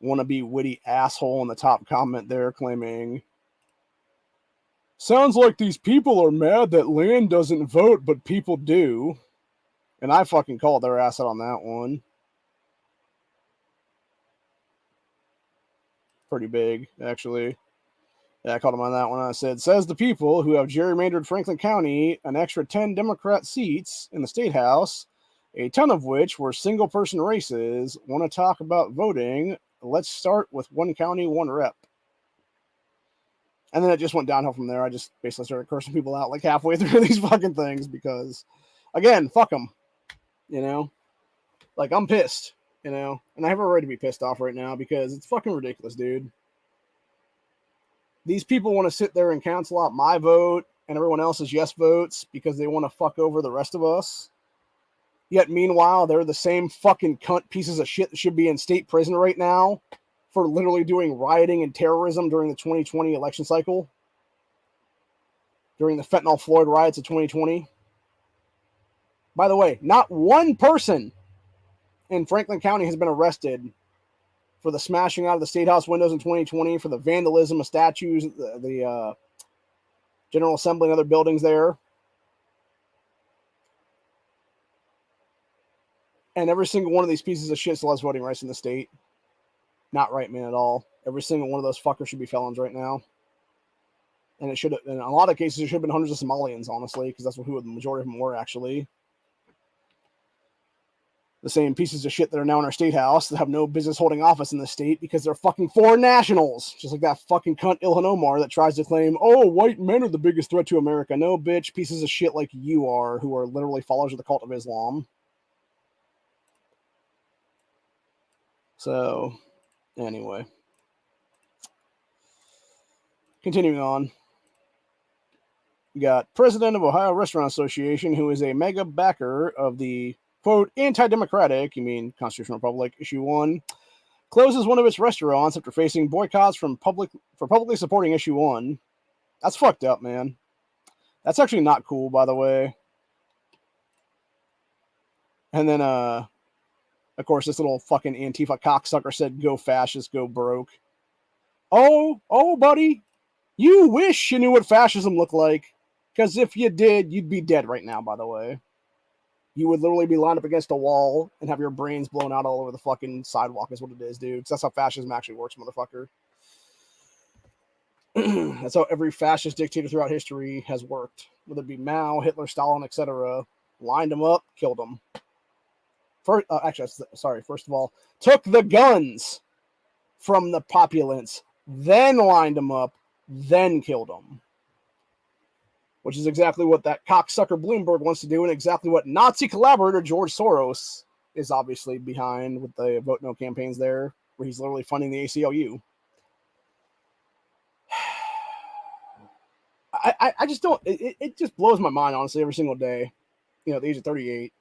wannabe witty asshole in the top comment there claiming, sounds like these people are mad that land doesn't vote, but people do. And I fucking called their ass out on that one. Pretty big, actually. Yeah, I called him on that one. I said, says the people who have gerrymandered Franklin County an extra 10 Democrat seats in the state house, a ton of which were single person races, want to talk about voting. Let's start with one county, one rep. And then it just went downhill from there. I just basically started cursing people out like halfway through these fucking things because, again, fuck them. You know? Like, I'm pissed, you know? And I have a right to be pissed off right now because it's fucking ridiculous, dude. These people want to sit there and cancel out my vote and everyone else's yes votes because they want to fuck over the rest of us. Yet, meanwhile, they're the same fucking cunt pieces of shit that should be in state prison right now for literally doing rioting and terrorism during the 2020 election cycle, during the fentanyl Floyd riots of 2020. By the way, not one person in Franklin County has been arrested for the smashing out of the State House windows in 2020, for the vandalism of statues, the General Assembly and other buildings there. And every single one of these pieces of shit still has voting rights in the state. Not right, man, at all. Every single one of those fuckers should be felons right now. And it should have, in a lot of cases, it should have been hundreds of Somalians, honestly, because that's who the majority of them were, actually. The same pieces of shit that are now in our state house that have no business holding office in the state because they're fucking foreign nationals. Just like that fucking cunt Ilhan Omar that tries to claim, oh, white men are the biggest threat to America. No, bitch, pieces of shit like you are, who are literally followers of the cult of Islam. So, anyway. Continuing on. You got President of Ohio Restaurant Association, who is a mega backer of the, quote, anti-democratic, you mean Constitutional Republic, Issue 1, closes one of its restaurants after facing boycotts for publicly supporting Issue 1. That's fucked up, man. That's actually not cool, by the way. And then, of course, this little fucking Antifa cocksucker said, go fascist, go broke. Oh, buddy, you wish you knew what fascism looked like. Because if you did, you'd be dead right now, by the way. You would literally be lined up against a wall and have your brains blown out all over the fucking sidewalk is what it is, dude. That's how fascism actually works, motherfucker. That's how every fascist dictator throughout history has worked. Whether it be Mao, Hitler, Stalin, etc. Lined them up, killed them. First of all, took the guns from the populace, then lined them up, then killed them. Which is exactly what that cocksucker Bloomberg wants to do, and exactly what Nazi collaborator George Soros is obviously behind with the Vote No campaigns there, where he's literally funding the ACLU. I just don't, it just blows my mind, honestly, every single day, you know, at the age of 38.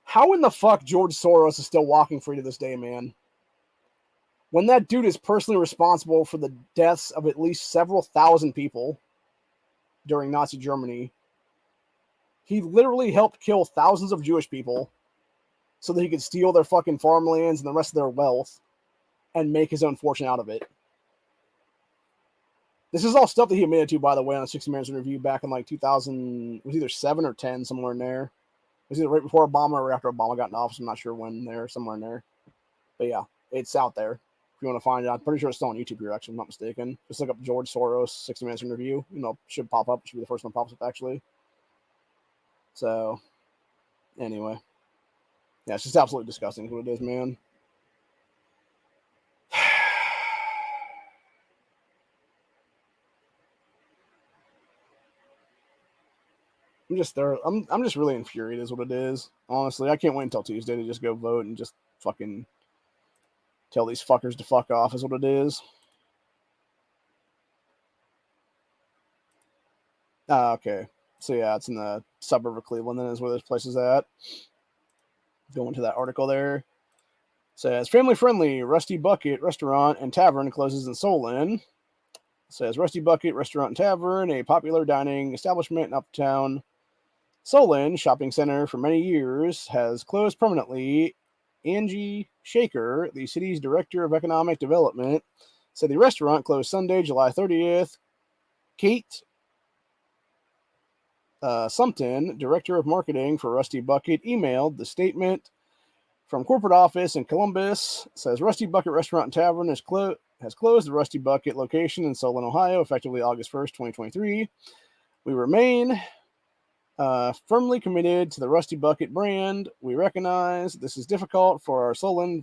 How in the fuck George Soros is still walking free to this day, man? When that dude is personally responsible for the deaths of at least several thousand people during Nazi Germany. He literally helped kill thousands of Jewish people so that he could steal their fucking farmlands and the rest of their wealth and make his own fortune out of it. This is all stuff that he admitted to, by the way, on a 60 Minutes review back in like 2000, it was either 7 or 10, somewhere in there. It was either right before Obama or after Obama got in office. I'm not sure when there, somewhere in there. But yeah, it's out there. If you want to find it, I'm pretty sure it's still on YouTube here, actually, if I'm not mistaken. Just look up George Soros 60 Minutes interview. You know, it should pop up. It should be the first one that pops up, actually. So, anyway. Yeah, it's just absolutely disgusting what it is, man. I'm just there. I'm just really infuriated is what it is. Honestly, I can't wait until Tuesday to just go vote and just fucking tell these fuckers to fuck off is what it is. Okay. So yeah, it's in the suburb of Cleveland. Then is where this place is at. Going to that article there. It says family-friendly Rusty Bucket Restaurant and Tavern closes in Solon. It says Rusty Bucket Restaurant and Tavern, a popular dining establishment in uptown Solon shopping center for many years, has closed permanently Angie Shaker, the city's director of economic development, said the restaurant closed Sunday, July 30th. Kate Sumpton, director of marketing for Rusty Bucket, emailed the statement from corporate office in Columbus. Says Rusty Bucket Restaurant and Tavern has closed the Rusty Bucket location in Solon, Ohio, effectively August 1st, 2023. We remain firmly committed to the Rusty Bucket brand. We recognize this is difficult for our Solon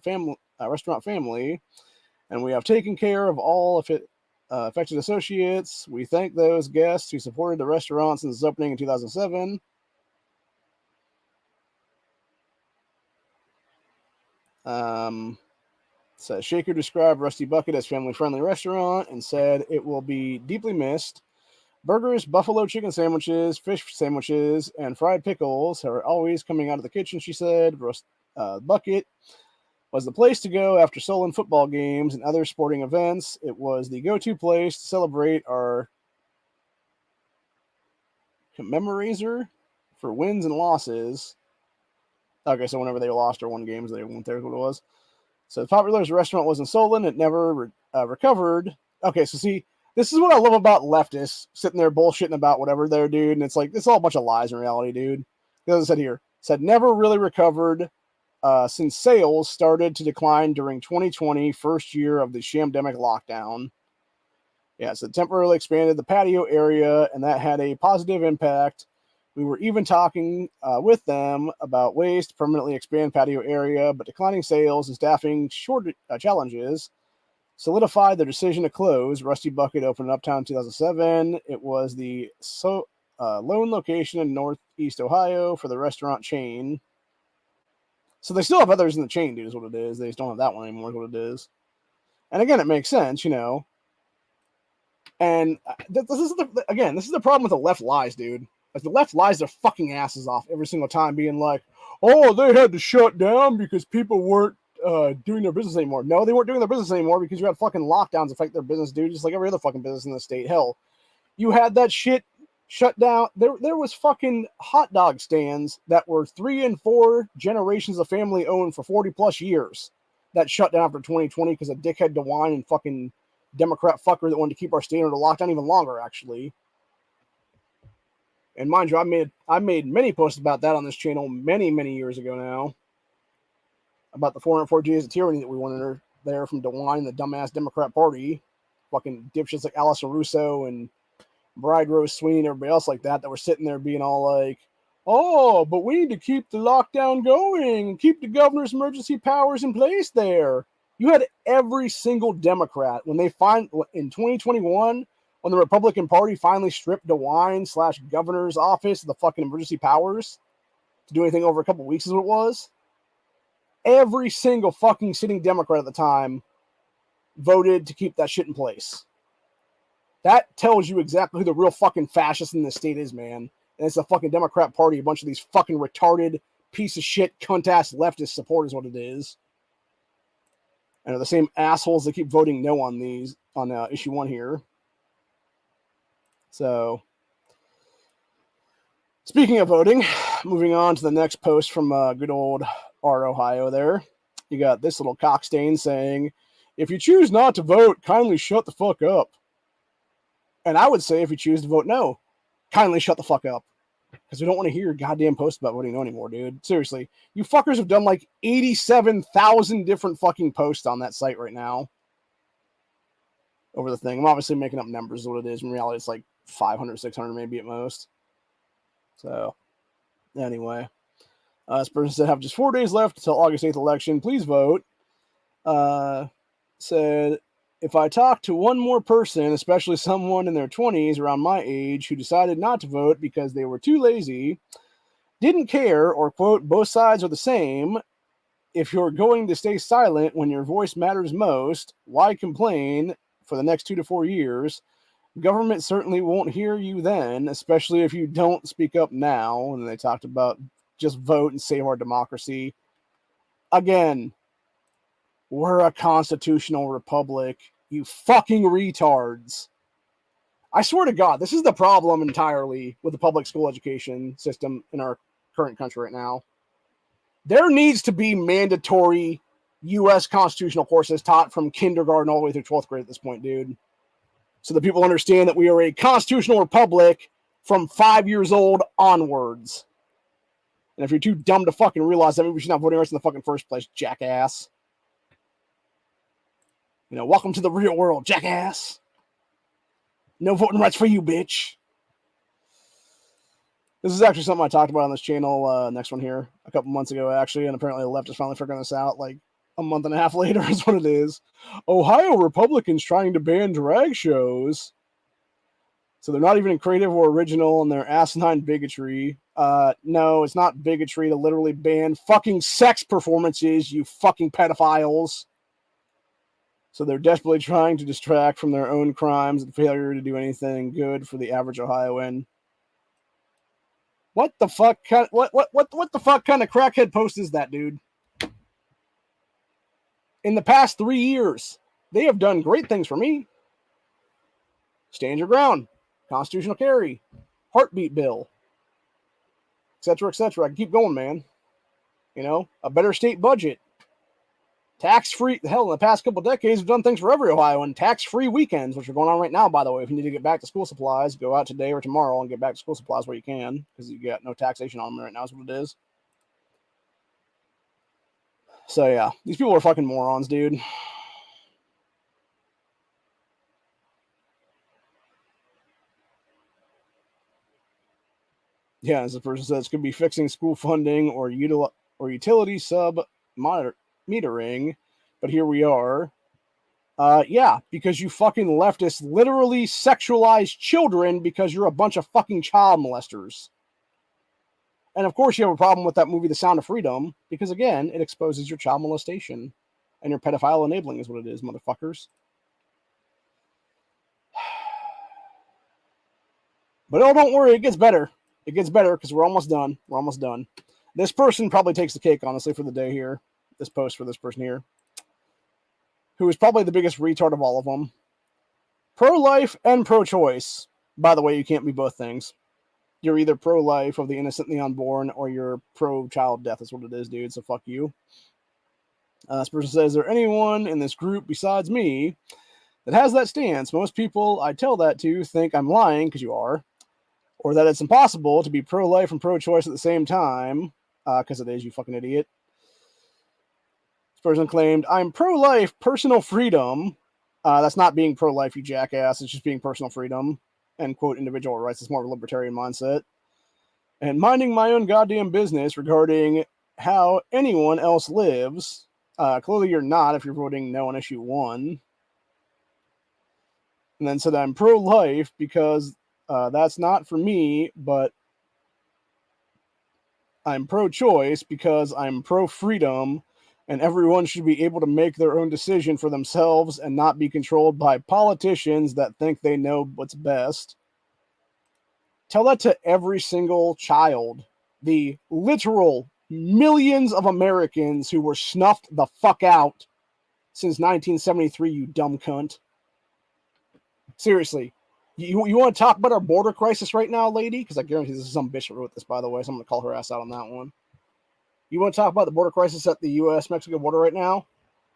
restaurant family, and we have taken care of all affected associates. We thank those guests who supported the restaurant since its opening in 2007. Says Shaker described Rusty Bucket as family-friendly restaurant and said it will be deeply missed. Burgers, buffalo chicken sandwiches, fish sandwiches, and fried pickles are always coming out of the kitchen, she said. Bucket was the place to go after Solon football games and other sporting events. It was the go-to place to celebrate our commemorator for wins and losses. Okay, so whenever they lost or won games, they went there, is what it was. So the popular as a restaurant was in Solon. It never recovered. Okay, so see, this is what I love about leftists sitting there bullshitting about whatever they're, dude. And it's like, it's all a bunch of lies in reality, dude. As I said here, said never really recovered since sales started to decline during 2020, first year of the shamdemic lockdown. Yeah, so temporarily expanded the patio area, and that had a positive impact. We were even talking with them about ways to permanently expand patio area, but declining sales and staffing challenges solidified their decision to close. Rusty Bucket opened in Uptown in 2007. It was the lone location in Northeast Ohio for the restaurant chain. So they still have others in the chain, dude, is what it is. They just don't have that one anymore, is what it is. And again, it makes sense, you know. And this is the problem with the left lies, dude. Like, the left lies their fucking asses off every single time, being like, oh, they had to shut down because people weren't doing their business anymore. No, they weren't doing their business anymore because you had fucking lockdowns affect their business, dude, just like every other fucking business in the state. Hell, you had that shit shut down. There was fucking hot dog stands that were 3 and 4 generations of family owned for 40 plus years that shut down after 2020 because of dickhead DeWine and fucking Democrat fucker that wanted to keep our state under lockdown even longer, actually. And mind you, I made many posts about that on this channel many, many years ago now. About the 440 days of tyranny that we went under there from DeWine and the dumbass Democrat Party. Fucking dipshits like Allison Russo and Bride Rose Sweeney and everybody else like that were sitting there being all like, oh, but we need to keep the lockdown going and keep the governor's emergency powers in place there. You had every single Democrat when they in 2021, when the Republican Party finally stripped DeWine / governor's office of the fucking emergency powers to do anything over a couple weeks is what it was. Every single fucking sitting Democrat at the time voted to keep that shit in place. That tells you exactly who the real fucking fascist in this state is, man. And it's the fucking Democrat Party, a bunch of these fucking retarded piece of shit, cunt-ass leftist support is what it is. And are the same assholes that keep voting no on issue 1 here. So, speaking of voting, moving on to the next post from good old R. Ohio there. You got this little cockstain saying, if you choose not to vote, kindly shut the fuck up. And I would say if you choose to vote no, kindly shut the fuck up. Because we don't want to hear your goddamn post about voting no anymore, dude. Seriously. You fuckers have done like 87,000 different fucking posts on that site right now. Over the thing. I'm obviously making up numbers is what it is. In reality, it's like 500, 600 maybe at most. So, anyway. This person said, have just 4 days left until August 8th election. Please vote. Said, if I talk to one more person, especially someone in their 20s around my age who decided not to vote because they were too lazy, didn't care, or quote, both sides are the same, if you're going to stay silent when your voice matters most, why complain for the next 2 to 4 years? Government certainly won't hear you then, especially if you don't speak up now. And they talked about just vote and save our democracy. Again, we're a constitutional republic. You fucking retards. I swear to God, this is the problem entirely with the public school education system in our current country right now. There needs to be mandatory U.S. constitutional courses taught from kindergarten all the way through 12th grade at this point, dude. So that people understand that we are a constitutional republic from 5 years old onwards. And if you're too dumb to fucking realize that, maybe we should not voting rights in the fucking first place, jackass. You know, welcome to the real world, jackass. No voting rights for you, bitch. This is actually something I talked about on this channel, next one here, a couple months ago, actually, and apparently the left is finally figuring this out, like, a month and a half later is what it is. Ohio Republicans trying to ban drag shows. So they're not even creative or original in their asinine bigotry. No, it's not bigotry to literally ban fucking sex performances, you fucking pedophiles. So they're desperately trying to distract from their own crimes and failure to do anything good for the average Ohioan. What the fuck? What the fuck kind of crackhead post is that, dude? In the past 3 years, they have done great things for me. Stand your ground, constitutional carry, heartbeat bill, etc., etc. I can keep going, man. You know, a better state budget, tax-free. Hell, in the past couple decades, we've done things for every Ohioan. Tax-free weekends, which are going on right now, by the way. If you need to get back to school supplies, go out today or tomorrow and get back to school supplies where you can, because you got no taxation on them right now is what it is. So, yeah, these people are fucking morons, dude. Yeah, as the person says, could be fixing school funding or utility sub metering, but here we are. Yeah, because you fucking leftists literally sexualize children because you're a bunch of fucking child molesters. And of course you have a problem with that movie, The Sound of Freedom, because again, it exposes your child molestation and your pedophile enabling is what it is, motherfuckers. But oh, don't worry, it gets better. It gets better because we're almost done. We're almost done. This person probably takes the cake, honestly, for the day here. This post for this person here, who is probably the biggest retard of all of them. Pro-life and pro-choice. By the way, you can't be both things. You're either pro-life of the innocent and the unborn, or you're pro-child death. That's what it is, dude. So fuck you. This person says, is there anyone in this group besides me that has that stance? Most people I tell that to think I'm lying, because you are, or that it's impossible to be pro-life and pro-choice at the same time, because it is, you fucking idiot. This person claimed, I'm pro-life, personal freedom. That's not being pro-life, you jackass. It's just being personal freedom and, quote, individual rights. It's more of a libertarian mindset. And minding my own goddamn business regarding how anyone else lives. Clearly you're not if you're voting no on issue 1. And then said I'm pro-life because that's not for me, but I'm pro-choice because I'm pro-freedom, and everyone should be able to make their own decision for themselves and not be controlled by politicians that think they know what's best. Tell that to every single child. The literal millions of Americans who were snuffed the fuck out since 1973, you dumb cunt. Seriously. You want to talk about our border crisis right now, lady? Because I guarantee this is some bitch who wrote this, by the way, so I'm going to call her ass out on that one. You want to talk about the border crisis at the U.S.-Mexico border right now?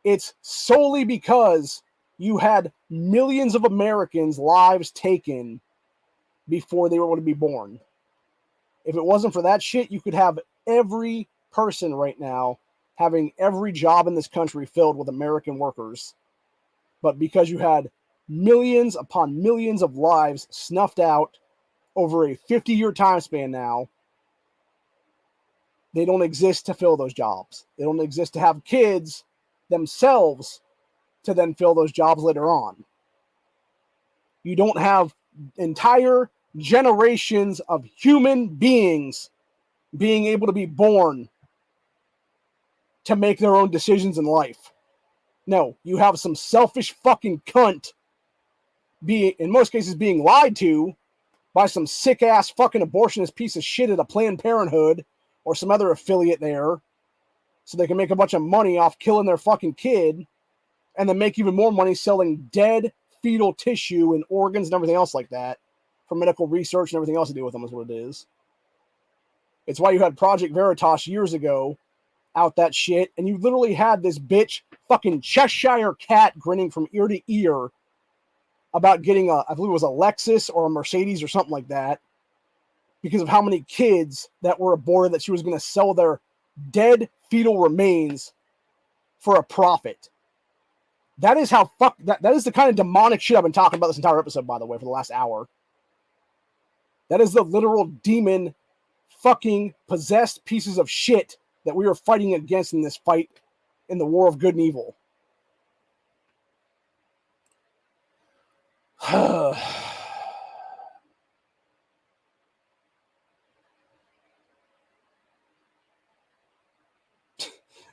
It's solely because you had millions of Americans' lives taken before they were able to be born. If it wasn't for that shit, you could have every person right now having every job in this country filled with American workers. But because you had millions upon millions of lives snuffed out over a 50-year time span now, they don't exist to fill those jobs. They don't exist to have kids themselves to then fill those jobs later on. You don't have entire generations of human beings being able to be born to make their own decisions in life. No, you have some selfish fucking cunt in most cases being lied to by some sick-ass fucking abortionist piece of shit at a Planned Parenthood or some other affiliate there so they can make a bunch of money off killing their fucking kid and then make even more money selling dead fetal tissue and organs and everything else like that for medical research and everything else to do with them is what it is. It's why you had Project Veritas years ago out that shit, and you literally had this bitch fucking Cheshire cat grinning from ear to ear about getting I believe it was a Lexus or a Mercedes or something like that, because of how many kids that were aborted that she was going to sell their dead fetal remains for a profit. That is how that is the kind of demonic shit I've been talking about this entire episode, by the way, for the last hour. That is the literal demon fucking possessed pieces of shit that we are fighting against in this fight in the war of good and evil.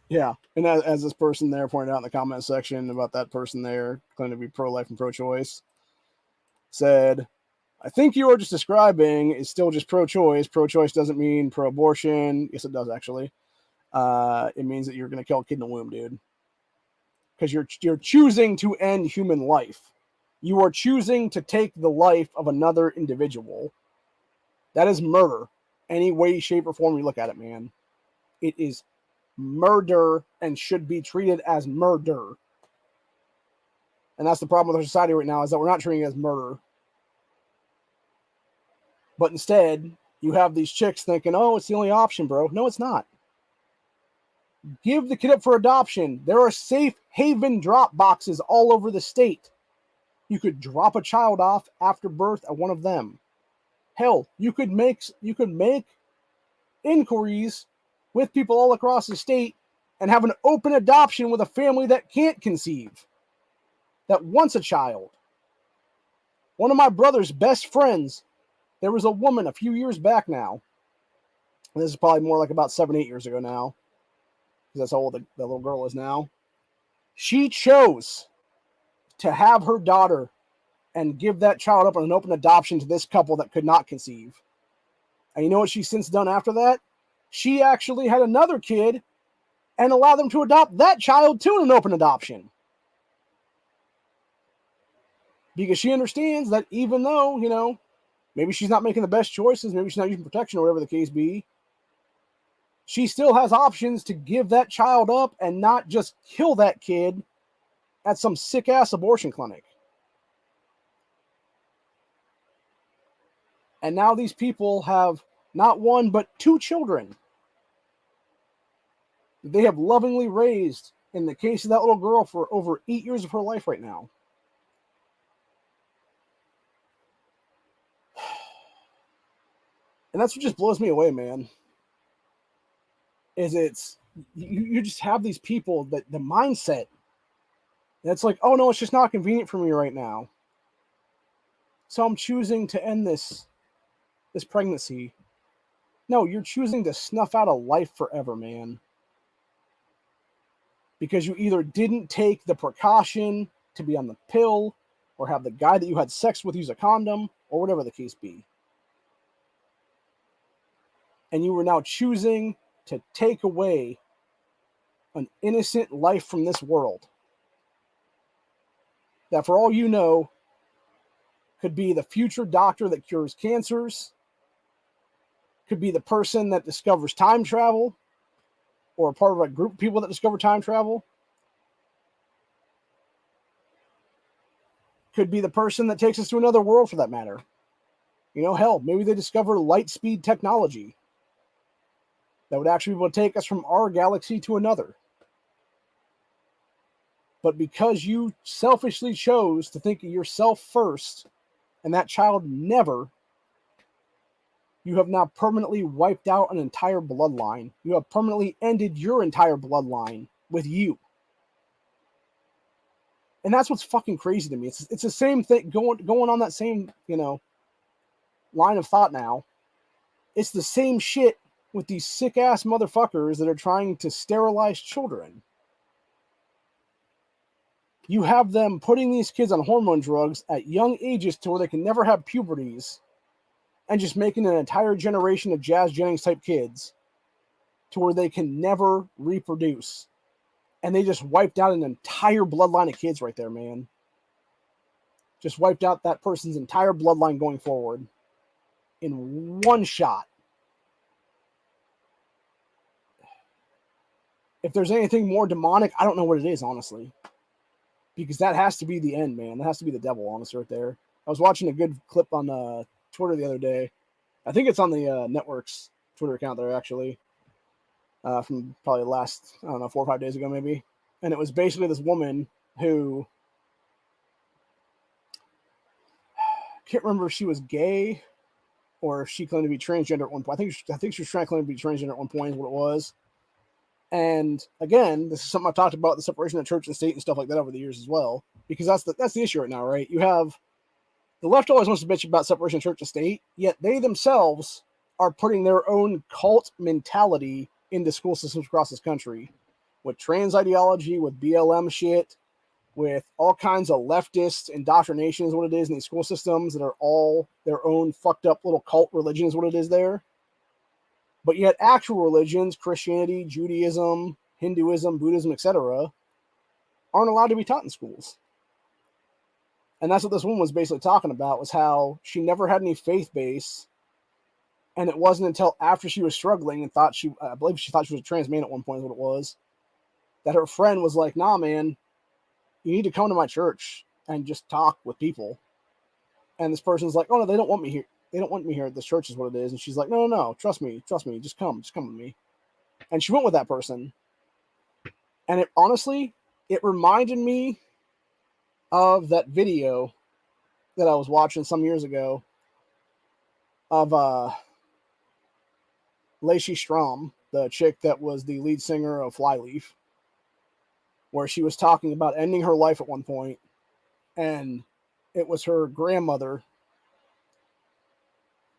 Yeah, and as this person there pointed out in the comment section about that person there claiming to be pro-life and pro-choice, said, I think you are just describing is still just pro-choice. Pro-choice doesn't mean pro-abortion. Yes, it does, actually. It means that you're going to kill a kid in the womb, dude. Because you're choosing to end human life. You are choosing to take the life of another individual. That is murder. Any way, shape, or form you look at it, man. It is murder and should be treated as murder. And that's the problem with our society right now, is that we're not treating it as murder. But instead, you have these chicks thinking, oh, it's the only option, bro. No, it's not. Give the kid up for adoption. There are safe haven drop boxes all over the state. You could drop a child off after birth at one of them. Hell, you could make inquiries with people all across the state and have an open adoption with a family that can't conceive, that wants a child. One of my brother's best friends, there was a woman a few years back now. This is probably more like about 7-8 years ago now, because that's how old the little girl is now. She chose to have her daughter and give that child up on an open adoption to this couple that could not conceive. And you know what she's since done after that? She actually had another kid and allowed them to adopt that child too in an open adoption. Because she understands that even though, you know, maybe she's not making the best choices, maybe she's not using protection or whatever the case be, she still has options to give that child up and not just kill that kid at some sick-ass abortion clinic. And now these people have not one, but 2 children they have lovingly raised, in the case of that little girl, for over 8 years of her life right now. And that's what just blows me away, man. Is you just have these people that the mindset that's like, oh no, it's just not convenient for me right now, so I'm choosing to end this pregnancy. No, you're choosing to snuff out a life forever, man. Because you either didn't take the precaution to be on the pill, or have the guy that you had sex with use a condom, or whatever the case be. And you were now choosing to take away an innocent life from this world. That, for all you know, could be the future doctor that cures cancers, could be the person that discovers time travel, or a part of a group of people that discover time travel, could be the person that takes us to another world, for that matter. You know, hell, maybe they discover light speed technology that would actually be able to take us from our galaxy to another. But because you selfishly chose to think of yourself first, and that child never, you have now permanently wiped out an entire bloodline. You have permanently ended your entire bloodline with you. And that's what's fucking crazy to me. It's the same thing going on that same, you know, line of thought now. It's the same shit with these sick-ass motherfuckers that are trying to sterilize children. You have them putting these kids on hormone drugs at young ages to where they can never have puberties, and just making an entire generation of Jazz Jennings type kids to where they can never reproduce. And they just wiped out an entire bloodline of kids right there, man. Just wiped out that person's entire bloodline going forward in one shot. if there's anything more demonic, I don't know what it is, honestly. Because that has to be the end, man. That has to be the devil, honestly, right there. I was watching a good clip on Twitter the other day. I think it's on the network's Twitter account there, actually, from probably last, I don't know, 4 or 5 days ago, maybe. And it was basically this woman who, I can't remember if she was gay or if she claimed to be transgender at one point. I think she was trying to claim to be transgender at one point is what it was. And again, this is something I've talked about, the separation of church and state and stuff like that over the years as well, because that's the issue right now, right? You have the left always wants to bitch about separation of church and state, yet they themselves are putting their own cult mentality into school systems across this country with trans ideology, with BLM shit, with all kinds of leftist indoctrination is what it is in these school systems that are all their own fucked up little cult religion is what it is there. But yet actual religions, Christianity, Judaism, Hinduism, Buddhism, etc., aren't allowed to be taught in schools. And that's what this woman was basically talking about, was how she never had any faith base. And it wasn't until after she was struggling and I believe she thought she was a trans man at one point is what it was, that her friend was like, nah, man, you need to come to my church and just talk with people. And this person's like, oh, no, they don't want me here. They don't want me here at this church is what it is. And she's like, no, trust me. Just come with me. And she went with that person. And it honestly, it reminded me of that video that I was watching some years ago of Lacey Strom, the chick that was the lead singer of Flyleaf, where she was talking about ending her life at one point, and it was her grandmother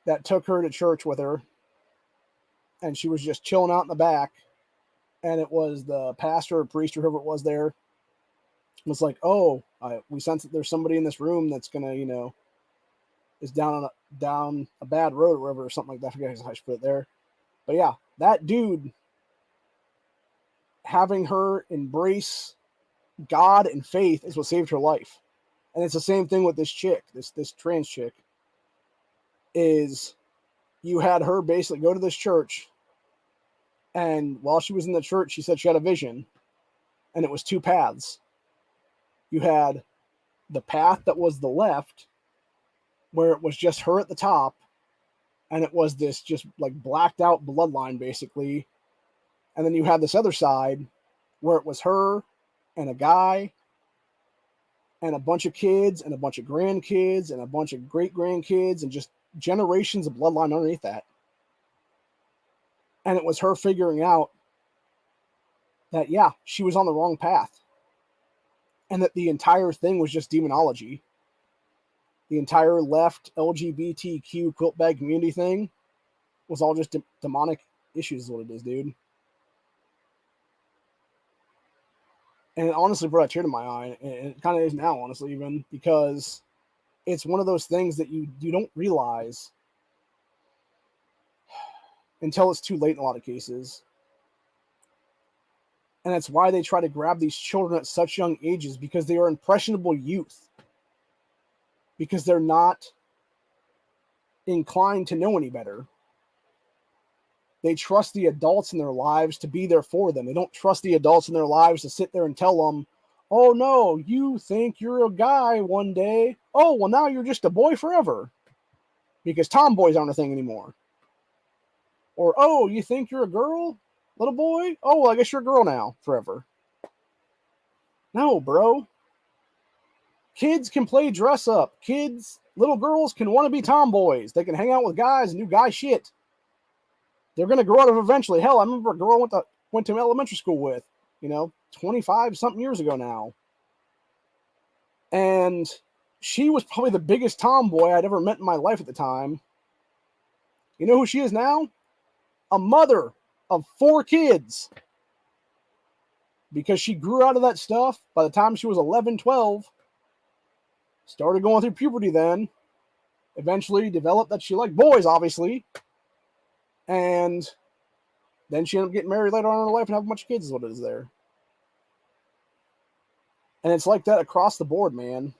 that took her to church with her, and she was just chilling out in the back, and it was the pastor or priest or whoever it was there was like, oh, we sense that there's somebody in this room that's gonna, is down a bad road or whatever, or something like that. I forget how I should put it there. But yeah, that dude, having her embrace God and faith is what saved her life. And it's the same thing with this chick, this trans chick, is you had her basically go to this church, and while she was in the church, she said she had a vision, and it was two paths. You had the path that was the left, where it was just her at the top, and it was this just like blacked out bloodline, basically. And then you had this other side, where it was her and a guy and a bunch of kids and a bunch of grandkids and a bunch of great grandkids and just generations of bloodline underneath that. And it was her figuring out that, yeah, she was on the wrong path. And that the entire thing was just demonology. The entire left LGBTQ quilt bag community thing was all just demonic issues is what it is, dude. And it honestly brought a tear to my eye. And it kind of is now, honestly, even, because it's one of those things that you don't realize until it's too late in a lot of cases. And that's why they try to grab these children at such young ages, because they are impressionable youth. Because they're not inclined to know any better. They trust the adults in their lives to be there for them. They don't trust the adults in their lives to sit there and tell them, oh no, you think you're a guy one day. Oh, well, now you're just a boy forever. Because tomboys aren't a thing anymore. Or, oh, you think you're a girl? Little boy? Oh, well, I guess you're a girl now forever. No, bro. Kids can play dress up. Little girls can want to be tomboys. They can hang out with guys and do guy shit. They're going to grow up eventually. Hell, I remember a girl I went to elementary school with, 25 something years ago now. And she was probably the biggest tomboy I'd ever met in my life at the time. You know who she is now? A mother of 4 kids. Because she grew out of that stuff by the time she was 11, 12. Started going through puberty then. Eventually developed that she liked boys, obviously. And then she ended up getting married later on in her life and have a bunch of kids is what it is there. And it's like that across the board, man.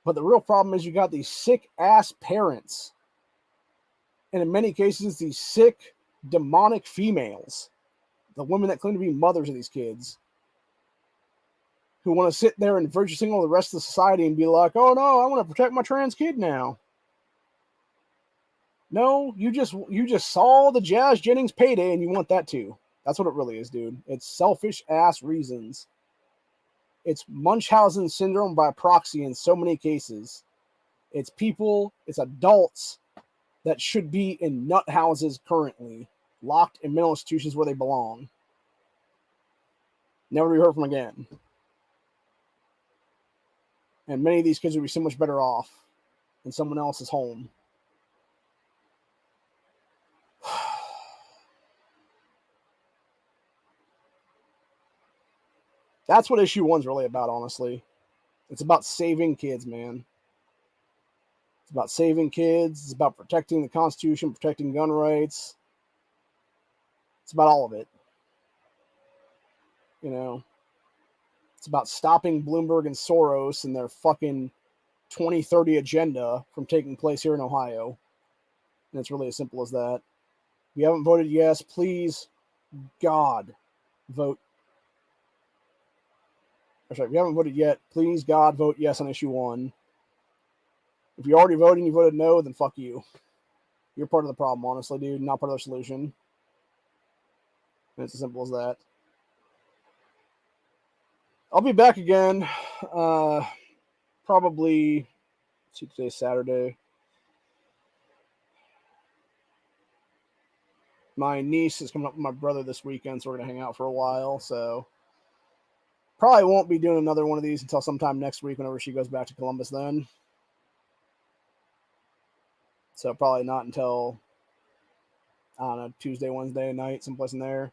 But the real problem is you got these sick-ass parents. And in many cases, these sick, demonic females The women that claim to be mothers of these kids, who want to sit there and virtue signal the rest of the society and be like, oh no, I want to protect my trans kid now. No, you just saw the Jazz Jennings payday and you want that too. That's what it really is, dude. It's selfish ass reasons. It's Munchausen syndrome by proxy in so many cases. It's people, it's adults that should be in nut houses currently, locked in mental institutions where they belong. Never to be heard from again. And many of these kids would be so much better off in someone else's home. That's what issue 1's really about, honestly. It's about saving kids, man. It's about saving kids. It's about protecting the Constitution, protecting gun rights. It's about all of it. You know, it's about stopping Bloomberg and Soros and their fucking 2030 agenda from taking place here in Ohio. And it's really as simple as that. If you haven't voted yes, please, God, vote. Sorry, if you haven't voted yet, please, God, vote yes on issue 1. If you already voted and you voted no, then fuck you. You're part of the problem, honestly, dude, not part of the solution. And it's as simple as that. I'll be back again. Probably, today's Saturday. My niece is coming up with my brother this weekend, so we're going to hang out for a while. So probably won't be doing another one of these until sometime next week whenever she goes back to Columbus then. So probably not until, I don't know, Tuesday, Wednesday night, someplace in there.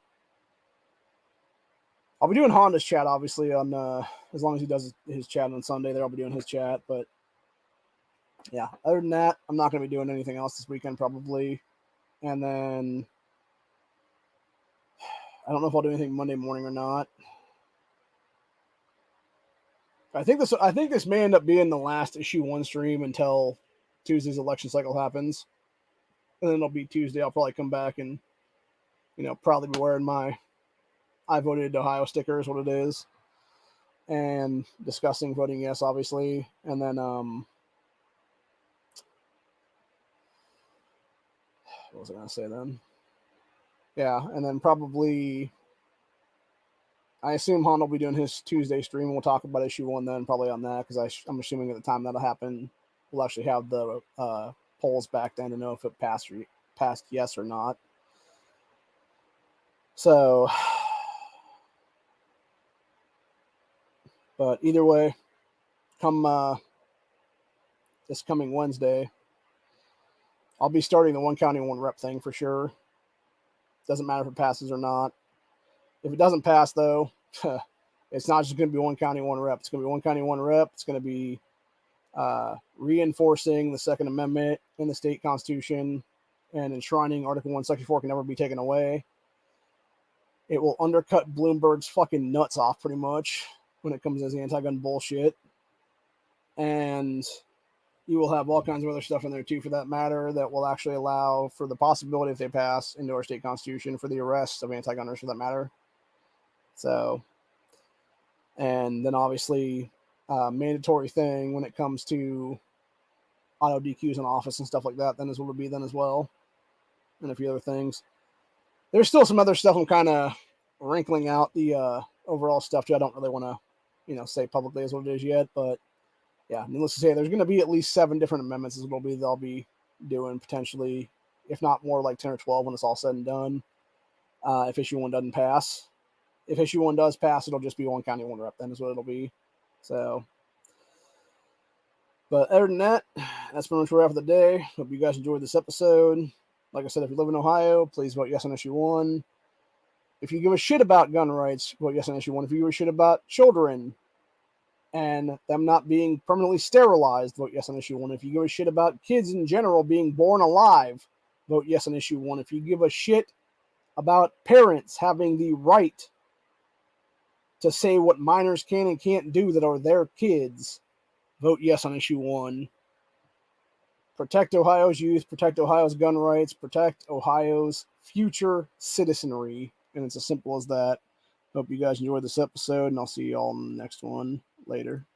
I'll be doing Honda's chat, obviously, on as long as he does his chat on Sunday there, I'll be doing his chat. But yeah, other than that, I'm not going to be doing anything else this weekend probably. And then I don't know if I'll do anything Monday morning or not. I think this may end up being the last issue 1 stream until Tuesday's election cycle happens. And then it'll be Tuesday. I'll probably come back and, probably be wearing my I voted Ohio sticker is what it is. And discussing voting yes, obviously. And then what was I going to say then? Yeah, and then probably I assume Han will be doing his Tuesday stream. We'll talk about issue 1 then, probably on that, because I'm assuming at the time that'll happen, we'll actually have the polls back then to know if it passed yes or not. So, but either way, come this coming Wednesday, I'll be starting the 1 county 1 rep thing for sure. Doesn't matter if it passes or not. If it doesn't pass, though, it's not just going to be 1 county 1 rep. It's going to be 1 county 1 rep. It's going to be reinforcing the Second Amendment in the state constitution and enshrining Article 1, Section 4 can never be taken away. It will undercut Bloomberg's fucking nuts off pretty much when it comes to his anti-gun bullshit. And you will have all kinds of other stuff in there too, for that matter, that will actually allow for the possibility, if they pass into our state constitution, for the arrest of anti-gunners, for that matter. So, and then obviously mandatory thing when it comes to auto DQs in office and stuff like that, then is what it'll be then as well. And a few other things. There's still some other stuff I'm kind of wrinkling out the overall stuff too. I don't really want to, say publicly as what it is yet, but yeah, needless to say, there's going to be at least 7 different amendments they'll be doing potentially, if not more, like 10 or 12 when it's all said and done. If issue 1 doesn't pass. If issue 1 does pass, it'll just be 1 county 1 rep. Then is what it'll be. So, but other than that, that's pretty much where we're at for the day. Hope you guys enjoyed this episode. Like I said, if you live in Ohio, please vote yes on issue 1. If you give a shit about gun rights, vote yes on issue 1. If you give a shit about children and them not being permanently sterilized, vote yes on issue 1. If you give a shit about kids in general being born alive, vote yes on issue 1. If you give a shit about parents having the right to say what minors can and can't do that are their kids, vote yes on issue 1. Protect Ohio's youth, protect Ohio's gun rights, protect Ohio's future citizenry, and it's as simple as that. Hope you guys enjoyed this episode, and I'll see you all in the next one later.